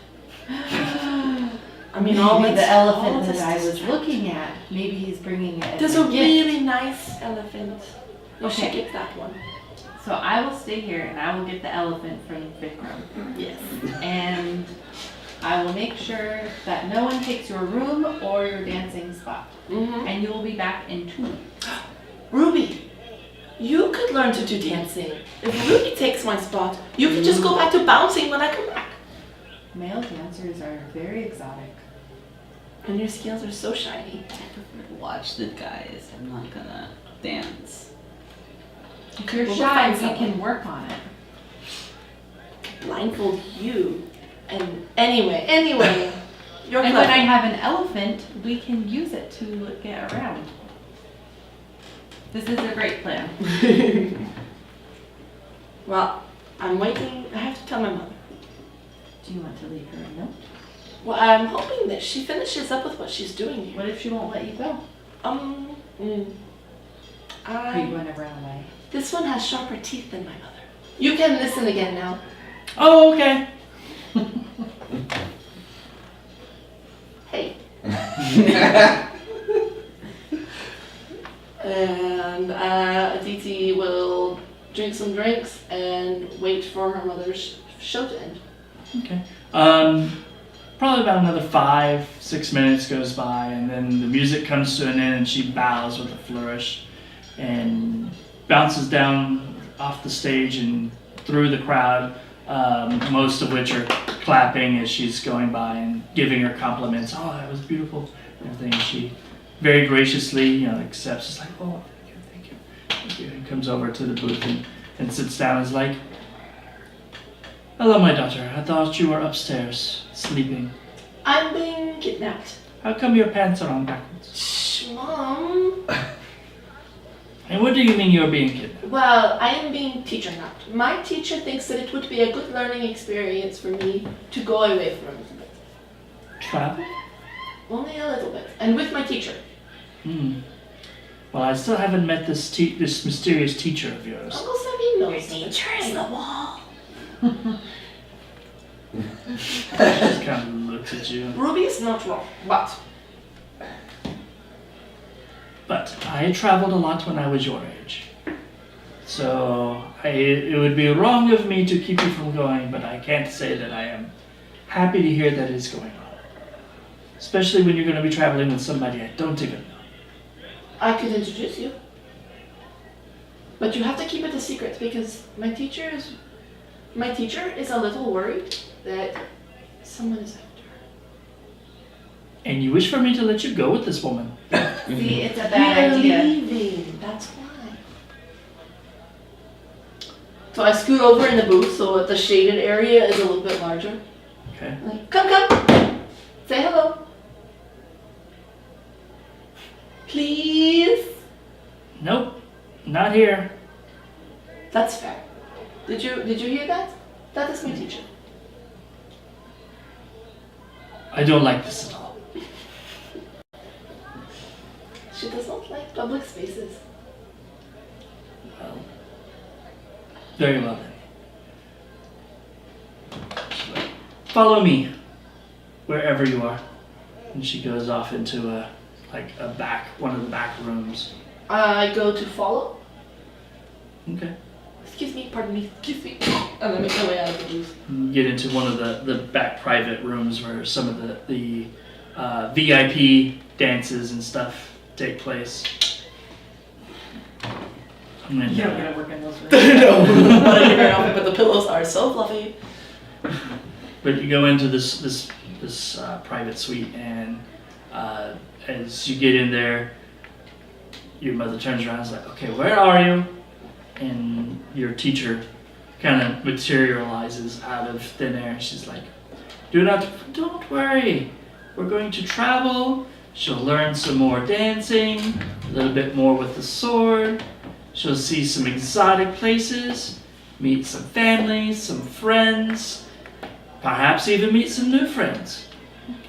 I mean, all Maybe this- the all elephant this that I was distraction. looking at. Maybe he's bringing it as There's a a gift. really nice elephant. You should Okay. get that one. So I will stay here and I will get the elephant from Vikram. Yes. And I will make sure that no one takes your room or your dancing spot. Mm-hmm. And you will be back in 2 weeks. Ruby, you could learn to do dancing. If Ruby takes my spot, you can just go back to bouncing when I come back. Male dancers are very exotic. And your skills are so shiny. Watch the guys. I'm not gonna dance. If you're We'll shy, find we someone. can work on it. Blindfold you. And anyway, you're And when I clever. have an elephant, we can use it to get around. This is a great plan. Well, I'm waiting. I have to tell my mother. Do you want to leave her a note? Well, I'm hoping that she finishes up with what she's doing here. What if she won't let you go? Are you going to run away? This one has sharper teeth than my mother. You can listen again now. Oh, okay. Hey. And Aditi will drink some drinks and wait for her mother's show to end. Okay. Probably about another 5-6 minutes goes by, and then the music comes to an end, and she bows with a flourish, and bounces down off the stage and through the crowd, most of which are clapping as she's going by and giving her compliments. Oh, that was beautiful. Everything. She very graciously, accepts. It's like, oh, thank you. And comes over to the booth and sits down. And is like, hello, my daughter. I thought you were upstairs, sleeping. I'm being kidnapped. How come your pants are on backwards? Shh, Mom. And what do you mean you're being kidnapped? Well, I am being teacher napped. My teacher thinks that it would be a good learning experience for me to go away for a little bit. Travel? Only a little bit. And with my teacher. Well, I still haven't met this this mysterious teacher of yours. Uncle Sammy knows. Your teacher is the wall. She just kind of looks at you. Ruby is not wrong, but But I traveled a lot when I was your age. So it would be wrong of me to keep you from going, but I can't say that I am happy to hear that it's going on. Especially when you're going to be traveling with somebody I don't even know. I could introduce you. But you have to keep it a secret because my teacher is a little worried that someone is after her. And you wish for me to let you go with this woman. See, it's a We bad are idea. leaving. That's why. So I scoot over in the booth so that the shaded area is a little bit larger. Okay. Like, come. Say hello. Please. Nope, not here. That's fair. Did you hear that? That is my teacher. I don't like this at all. She does not like public spaces. Well, very well then. She's like, follow me, wherever you are. And she goes off into one of the back rooms. I go to follow. Okay. Excuse me, pardon me, excuse me. And I make my way out of the booth. You get into one of the back private rooms where some of the VIP dances and stuff take place. And then, You're gonna work in those rooms. No, not a different outfit, but the pillows are so fluffy. but you go into this private suite, and as you get in there, your mother turns around and is like, okay, where are you? And your teacher kind of materializes out of thin air. She's like, don't worry. We're going to travel. She'll learn some more dancing, a little bit more with the sword. She'll see some exotic places, meet some families, some friends, perhaps even meet some new friends.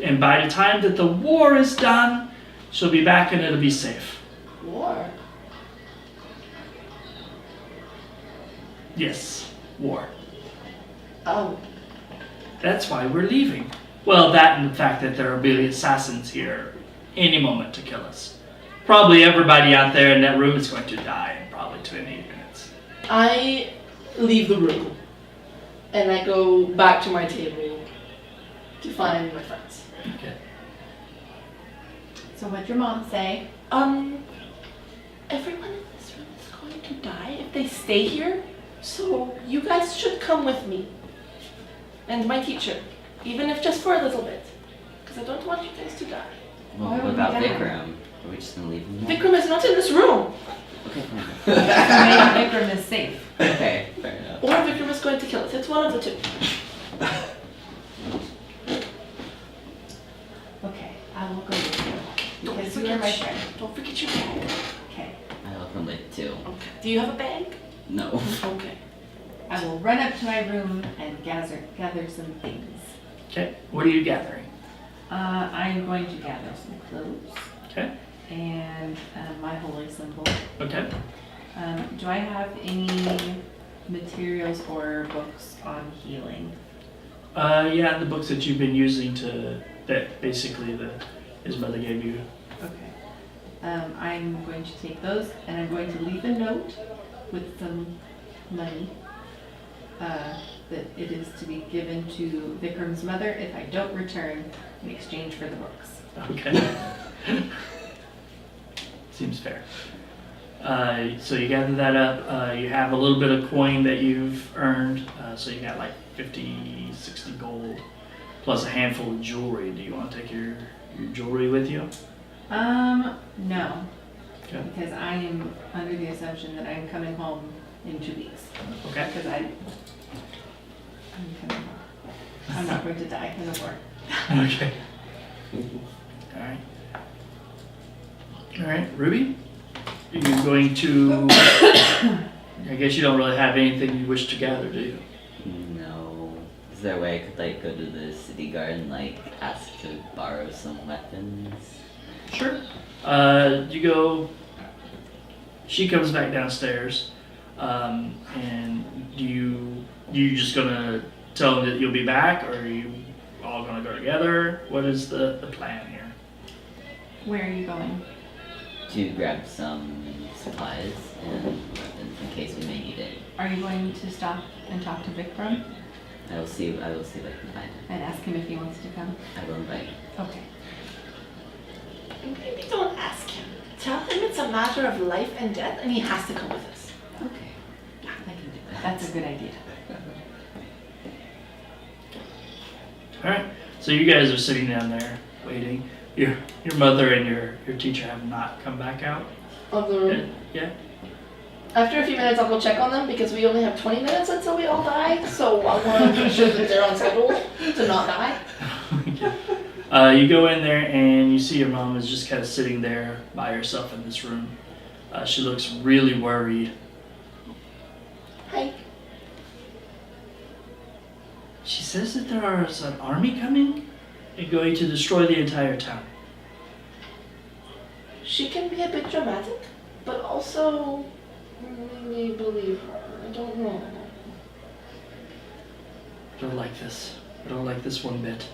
And by the time that the war is done, she'll be back and it'll be safe. War? Yes, war. Oh, That's why we're leaving. Well, that and the fact that there will be assassins here any moment to kill us. Probably everybody out there in that room is going to die in probably 20 minutes. I leave the room and I go back to my table to find my friends. Okay. So what'd your mom say? Everyone in this room is going to die if they stay here, so you guys should come with me. And my teacher, even if just for a little bit, because I don't want you guys to die. Well, Why what would we about die? Vikram? Are we just gonna leave him there? Vikram is not in this room, Okay, fine. Maybe Vikram is safe. Okay, fair enough. or Vikram is going to kill us. It's one of the two. Okay, I will go with you. Don't Because you are my forget, friend. don't forget your bag. Okay. I will come with too. Okay. Do you have a bag? No. Okay. I will run up to my room and gather some things. Okay. What are you gathering? I'm going to gather some clothes Okay. and my holy symbol. Okay. Do I have any materials or books on healing? Yeah, the books that you've been using that basically his mother gave you. Okay. I'm going to take those and I'm going to leave a note with some money that it is to be given to Vikram's mother if I don't return in exchange for the books. Okay. Seems fair. So you gather that up. You have a little bit of coin that you've earned. So you got like 50, 60 gold, plus a handful of jewelry. Do you want to take your jewelry with you? No. Okay. Because I am under the assumption that I'm coming home in 2 weeks. Okay. Because I'm coming home. I'm not going to die in the war. Okay. Alright. Alright, Ruby? Are you going to... I guess you don't really have anything you wish to gather, do you? No. Is there a way I could like go to the city guard and like ask to borrow some weapons? Sure. You go... She comes back downstairs. And you just gonna tell them that you'll be back, or are you all gonna go together? What is the plan here? Where are you going? To grab some supplies and weapons in case we may need it. Are you going to stop and talk to Vikram I will see if I can find him. and ask him if he wants to come? I will invite him. Okay. Maybe don't ask him. Tell him it's a matter of life and death and he has to come with us. Okay. Yeah, I can do that. That's a good idea. Alright, so you guys are sitting down there waiting. Your mother and your teacher have not come back out? Of the room. Yeah? After a few minutes, I'll go check on them because we only have 20 minutes until we all die. So I want to make sure that they're on schedule to not die. You go in there and you see your mom is just kind of sitting there by herself in this room. She looks really worried. Hi. She says that there is an army coming and going to destroy the entire town. She can be a bit dramatic, but also maybe believe her. I don't know. I don't like this. I don't like this one bit.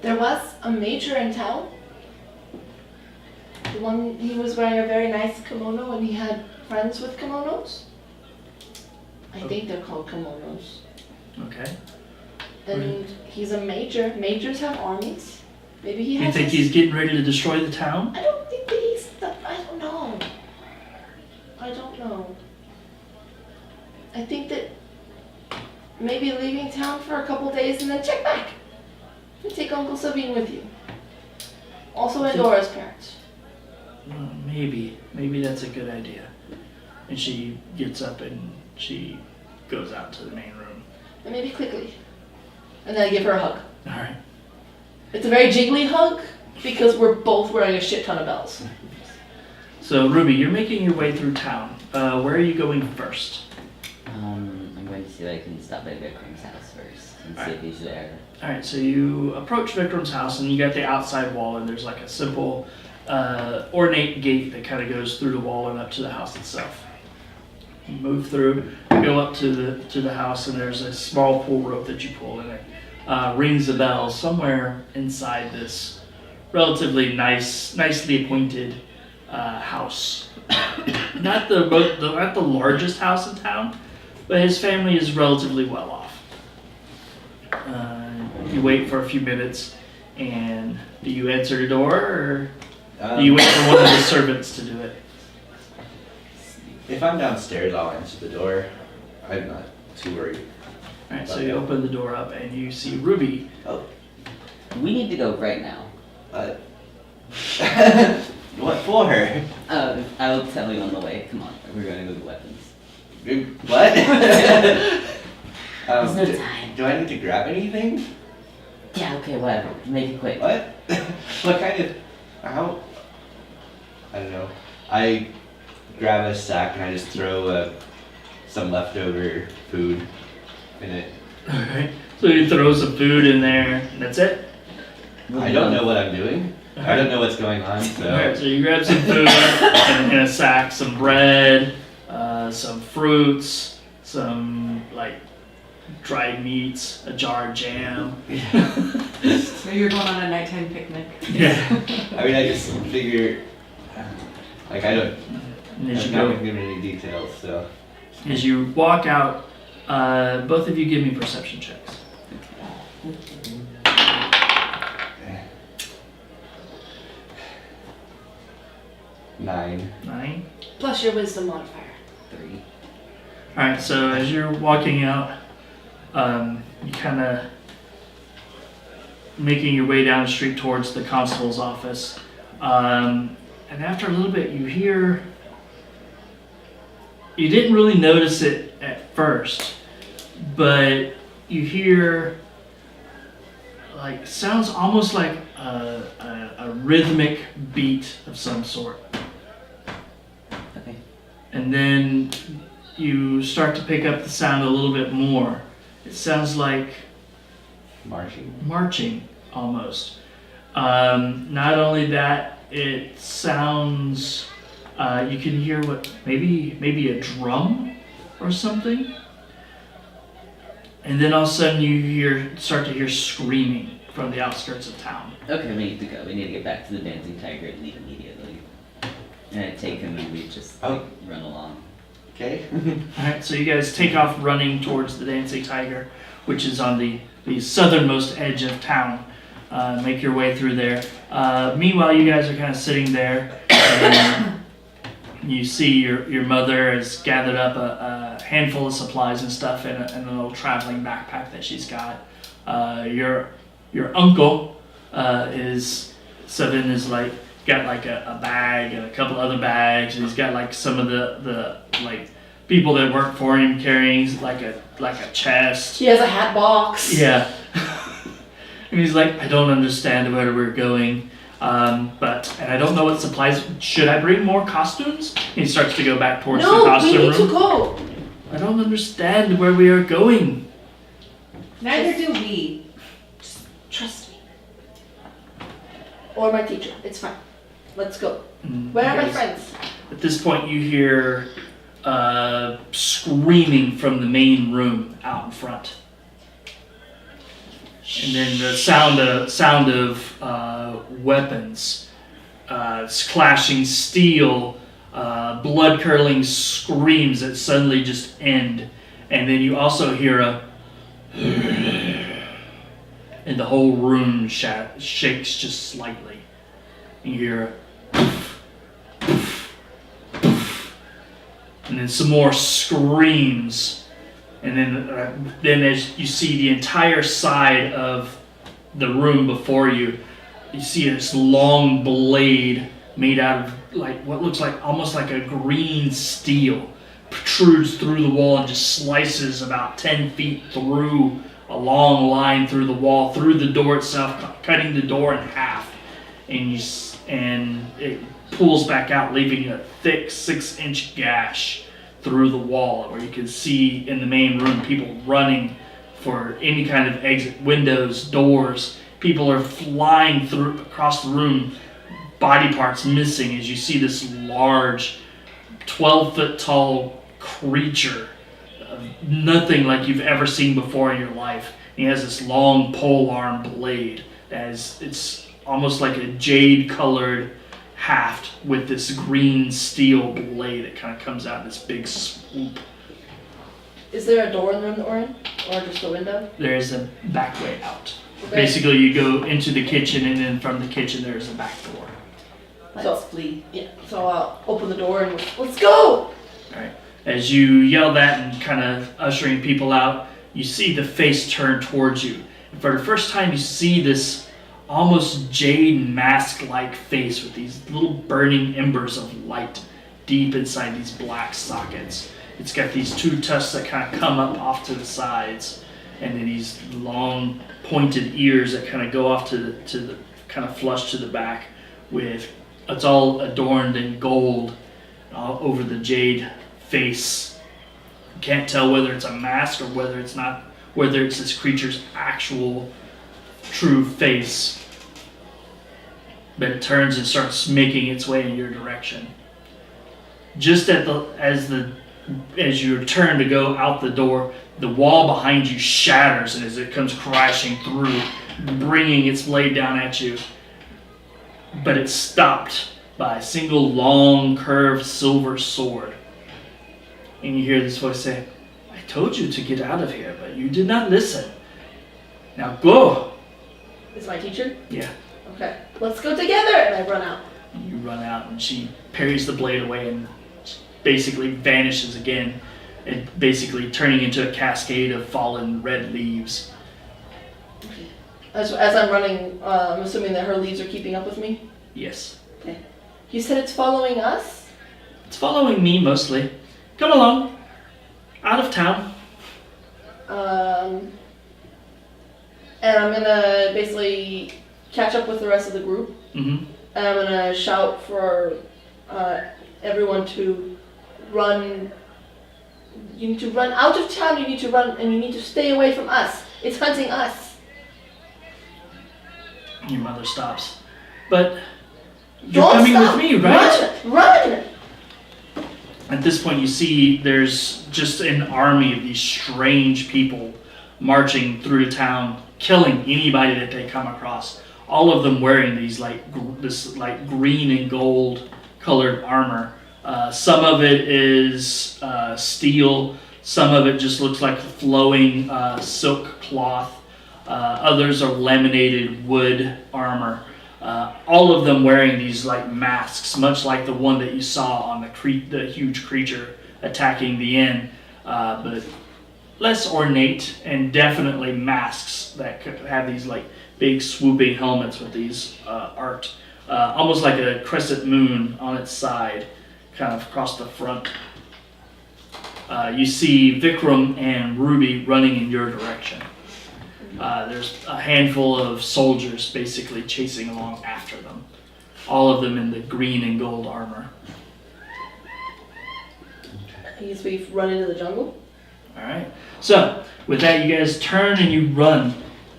There was a major in town. The one, he was wearing a very nice kimono and he had friends with kimonos. I think they're called kimonos. Okay. And he's a major. Majors have armies. Maybe he You has. think he's getting ready to destroy the town? I don't think that he's. I don't know. I don't know. I think that maybe leaving town for a couple days and then check back. And take Uncle Sabine with you. Also Endora's parents. Maybe that's a good idea. And she gets up and she goes out to the main room. And maybe quickly. And then I give her a hug. All right. It's a very jiggly hug because we're both wearing a shit ton of bells. So Ruby, you're making your way through town. Where are you going first? I'm going to see if I can stop by Vikram's house first and see if he's there. All right, so you approach Vikram's house and you got the outside wall, and there's like a simple ornate gate that kind of goes through the wall and up to the house itself. You move through, go up to the house, and there's a small pull rope that you pull, and it rings a bell somewhere inside this relatively nicely appointed house. Not the largest house in town, but his family is relatively well off. You wait for a few minutes, and do you answer the door, or do you wait for one of the servants to do it? If I'm downstairs, I'll answer the door. I'm not too worried. Alright, so you open the door up, and you see Ruby. Oh. We need to go right now. What for? I will tell you on the way. Come on, we're going to go to weapons. What? There's no time. Do I need to grab anything? Yeah, okay, whatever. Make it quick. What? What kind of... How? I don't know. I grab a sack and I just throw some leftover food in it. Alright, so you throw some food in there, and that's it? I don't know what I'm doing. I don't know what's going on, so... Alright, so you grab some food in a sack, some bread, some fruits, some like dried meats, a jar of jam. So you're going on a nighttime picnic. Yeah. I mean, I just figure... Like, I don't... And as I'm you not go, gonna give any details, so... as you walk out, both of you give me perception checks. 9. 9. Plus your wisdom modifier. 3. Alright, so as you're walking out, you kind of making your way down the street towards the constable's office. And after a little bit, you hear, you didn't really notice it at first, but you hear, like, sounds almost like a rhythmic beat of some sort. Okay. And then you start to pick up the sound a little bit more. It sounds like marching almost. Not only that, it sounds, you can hear what, maybe a drum or something. And then all of a sudden you start to hear screaming from the outskirts of town. Okay, we need to go. We need to get back to the Dancing Tiger and leave immediately. And I take him and we just run along. Okay. Alright, so you guys take off running towards the Dancing Tiger, which is on the southernmost edge of town. Make your way through there. Meanwhile, you guys are kind of sitting there, and you see your mother has gathered up a handful of supplies and stuff in a little traveling backpack that she's got. Your uncle is like got like a bag and a couple other bags, and he's got like some of the like people that work for him carrying like a chest. He has a hat box. Yeah. And he's like, I don't understand where we're going, and I don't know what supplies. Should I bring more costumes? And he starts to go back towards the costume we need room. to go. I don't understand where we are going. Neither do we. Just trust me. Or my teacher. It's fine. Let's go. And Where are you my guys- friends? At this point, you hear screaming from the main room out in front. And then the sound of weapons, clashing steel, blood-curdling screams that suddenly just end. And then you also hear and the whole room shakes just slightly. And you hear and then some more screams. And then as you see the entire side of the room before you, you see this long blade made out of like what looks like almost like a green steel, protrudes through the wall and just slices about 10 feet through a long line through the wall, through the door itself, cutting the door in half, and it pulls back out, leaving a thick 6-inch gash through the wall where you can see in the main room people running for any kind of exit, windows, doors. People are flying through across the room, body parts missing as you see this large 12-foot tall creature, nothing like you've ever seen before in your life. He has this long pole arm blade as it's almost like a jade colored haft with this green steel blade that kind of comes out in this big swoop. Is there a door in the room that we're in? Or just a window? There's a back way out. Okay. Basically, you go into the kitchen, and then from the kitchen, there's a back door. Let's flee. Yeah, so I'll open the door and let's go! Alright. As you yell that and kind of ushering people out, you see the face turn towards you. And for the first time, you see this almost jade mask-like face with these little burning embers of light deep inside these black sockets. It's got these two tusks that kind of come up off to the sides, and then these long pointed ears that kind of go off to the kind of flush to the back. With it's all adorned in gold all over the jade face. You can't tell whether it's a mask or whether it's this creature's actual true face. But it turns and starts making its way in your direction. Just as you turn to go out the door, the wall behind you shatters, and as it comes crashing through, bringing its blade down at you. But it's stopped by a single long, curved silver sword. And you hear this voice say, "I told you to get out of here, but you did not listen. Now go!" Is my teacher? Yeah. Okay. Let's go together! And I run out. You run out, and she parries the blade away and basically vanishes again, and basically turning into a cascade of fallen red leaves. As I'm running, I'm assuming that her leaves are keeping up with me? Yes. Okay. You said it's following us? It's following me mostly. Come along. Out of town. And I'm gonna basically catch up with the rest of the group. Mm-hmm. And I'm gonna shout for everyone to run. You need to run out of town, you need to run, and you need to stay away from us. It's hunting us. Your mother stops. But you're Don't coming stop. with me, right? Run! At this point, you see there's just an army of these strange people marching through the town, killing anybody that they come across. All of them wearing these this green and gold colored armor. Some of it is steel. Some of it just looks like flowing silk cloth. Others are laminated wood armor. All of them wearing these like masks, much like the one that you saw on the huge creature attacking the inn, but less ornate, and definitely masks that could have these like big swooping helmets with these art, almost like a crescent moon on its side, kind of across the front. You see Vikram and Ruby running in your direction. There's a handful of soldiers basically chasing along after them. All of them in the green and gold armor. As we run into the jungle. Alright. So, with that, you guys turn and you run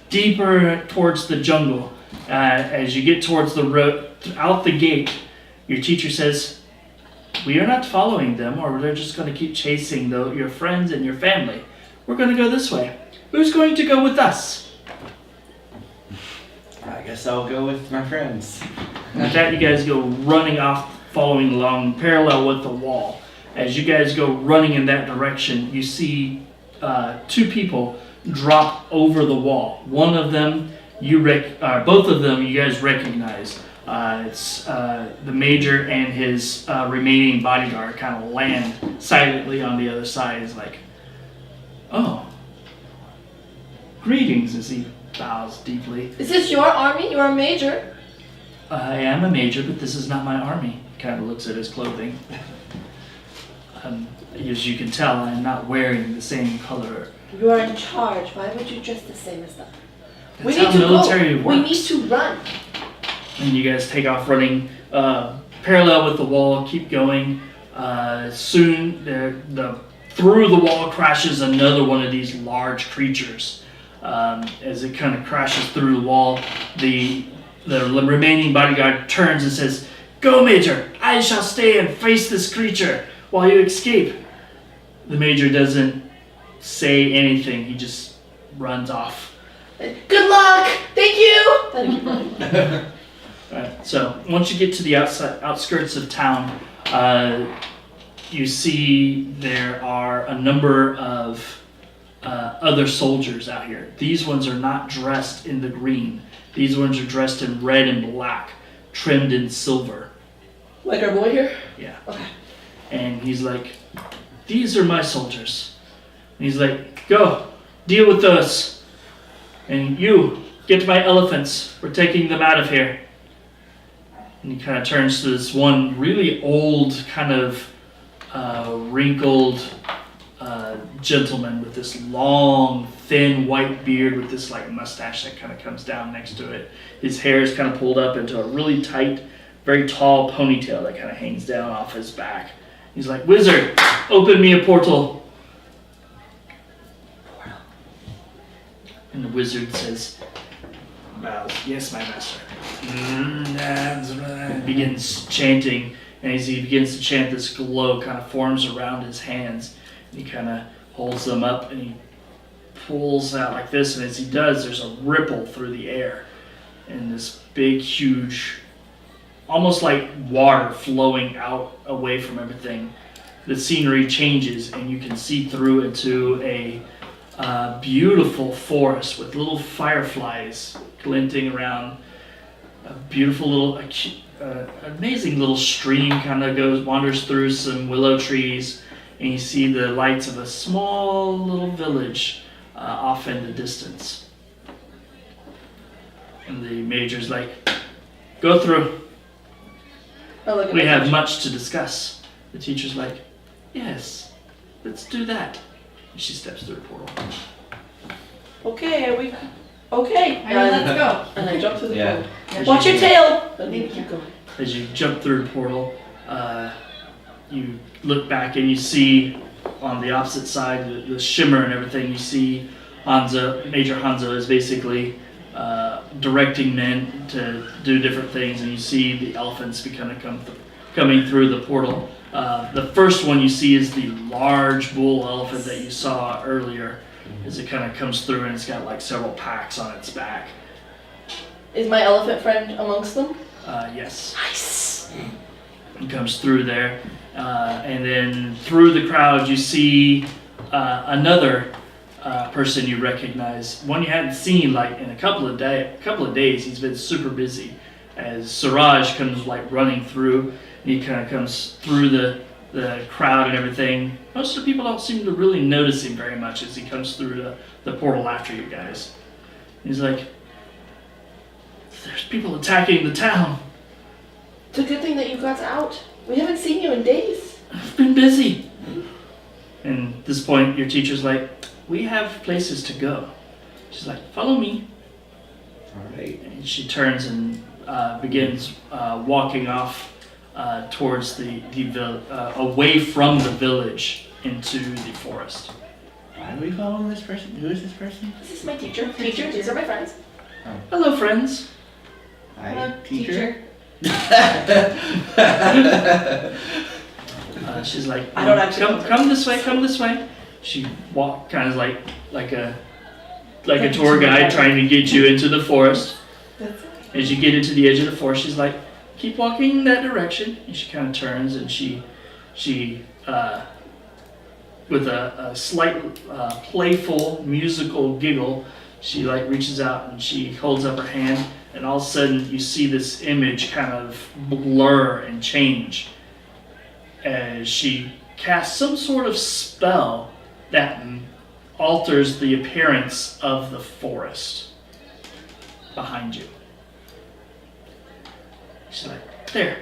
deeper towards the jungle. As you get towards the road, out the gate, your teacher says, "We are not following them, or they're just going to keep chasing your friends and your family. We're going to go this way. Who's going to go with us?" I guess I'll go with my friends. With that, you guys go running off, following along parallel with the wall. As you guys go running in that direction, you see two people drop over the wall. One of them, both of them, you guys recognize. It's the major and his remaining bodyguard kind of land silently on the other side. It's like, "Oh, greetings," as he bows deeply. Is this your army? You're a major? I am a major, but this is not my army. Kind of looks at his clothing. As you can tell, I'm not wearing the same color. You are in charge. Why would you dress the same as them? We That's need how to military go. works. We need to run. And you guys take off running parallel with the wall, keep going. Soon, through the wall crashes another one of these large creatures. As it kind of crashes through the wall, the remaining bodyguard turns and says, "Go, Major! I shall stay and face this creature while you escape." The Major doesn't say anything. He just runs off. Good luck. Thank you. Then keep running. Right. So once you get to the outskirts of town, you see there are a number of other soldiers out here. These ones are not dressed in the green. These ones are dressed in red and black, trimmed in silver. Like our boy here? Yeah. Okay. And he's like, "These are my soldiers." And he's like, "Go, deal with those. And you, get my elephants. We're taking them out of here." And he kind of turns to this one really old, kind of wrinkled gentleman with this long, thin white beard with this like mustache that kind of comes down next to it. His hair is kind of pulled up into a really tight, very tall ponytail that kind of hangs down off his back. He's like, "Wizard, open me a portal." And the wizard says, "Well, yes, my master." And begins chanting, and as he begins to chant, this glow kind of forms around his hands. He kind of holds them up and he pulls out like this, and as he does, there's a ripple through the air, and this big, huge, almost like water flowing out away from everything. The scenery changes, and you can see through into a beautiful forest with little fireflies glinting around. A beautiful little, amazing little stream kind of wanders through some willow trees, and you see the lights of a small little village off in the distance. And the major's like, "Go through. We have much to discuss." The teacher's like, "Yes, let's do that." And she steps through the portal. Okay, are we? Okay. I mean, let's go. And I jump through the Yeah. portal. Yeah. Watch your tail. Then Thank keep going. As you jump through the portal, you look back and you see on the opposite side, the shimmer and everything. You see Major Hanzo is basically directing men to do different things, and you see the elephants coming through the portal. The first one you see is the large bull elephant that you saw earlier, as it kind of comes through, and it's got like several packs on its back. Is my elephant friend amongst them? Yes. Nice. It comes through there, and then through the crowd you see another person you recognize, one you hadn't seen like in a couple of days. He's been super busy. As Sooraj comes like running through, he kind of comes through the crowd and everything. Most of the people don't seem to really notice him very much as he comes through the portal after you guys. He's like, "There's people attacking the town. It's a good thing that you got out. We haven't seen you in days. I've been busy." And at this point, your teacher's like, "We have places to go." She's like, "Follow me." Alright. And she turns and begins walking off towards away from the village into the forest. Why are we following this person? Who is this person? This is my teacher. Teacher, these are my friends. Hello, friends. Hi, Hello, teacher. She's like, I don't actually know. come this way, come this way. She walked kind of like a tour guide trying to get you into the forest. That's As you get into the edge of the forest, she's like, "Keep walking in that direction." And she kind of turns and she with a slight playful musical giggle, she like reaches out and she holds up her hand, and all of a sudden you see this image kind of blur and change as she casts some sort of spell that alters the appearance of the forest behind you. She's like, there.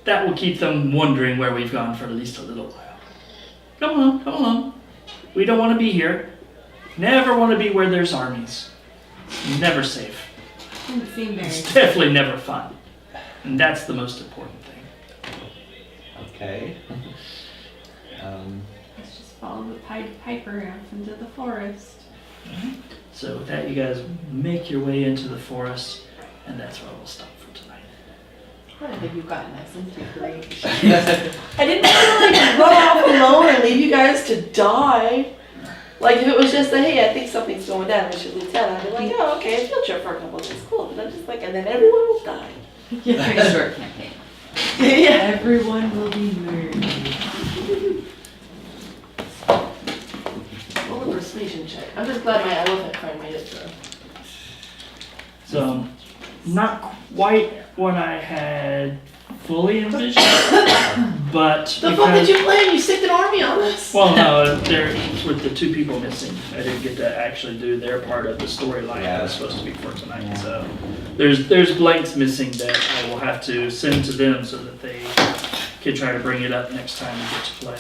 That will keep them wondering where we've gone for at least a little while. Come along. We don't want to be here. Never want to be where there's armies. Never safe. Didn't seem very. It's definitely never fun. And that's the most important thing. Okay. Let's just follow the Pied Piper off into the forest. So with that, you guys make your way into the forest, and that's where we'll stop for tonight. I think you've gotten nice and slippery. I didn't want to like run off alone and leave you guys to die. Like if it was just a, hey, I think something's going down, we should leave town. I'd be like, oh, okay, a field trip for a couple of days, cool. But I'm just like, and then everyone will die. Yeah. Pretty short campaign. Yeah. Everyone will be murdered. Roll a persuasion check. I'm just glad my elephant friend made it through. So, not quite what I had fully envisioned, but The fuck did you plan? You sicked an army on us. well, no, they're with the two people missing. I didn't get to actually do their part of the storyline that was supposed to be for tonight. So, there's blanks missing that I will have to send to them so that they can try to bring it up next time we get to play.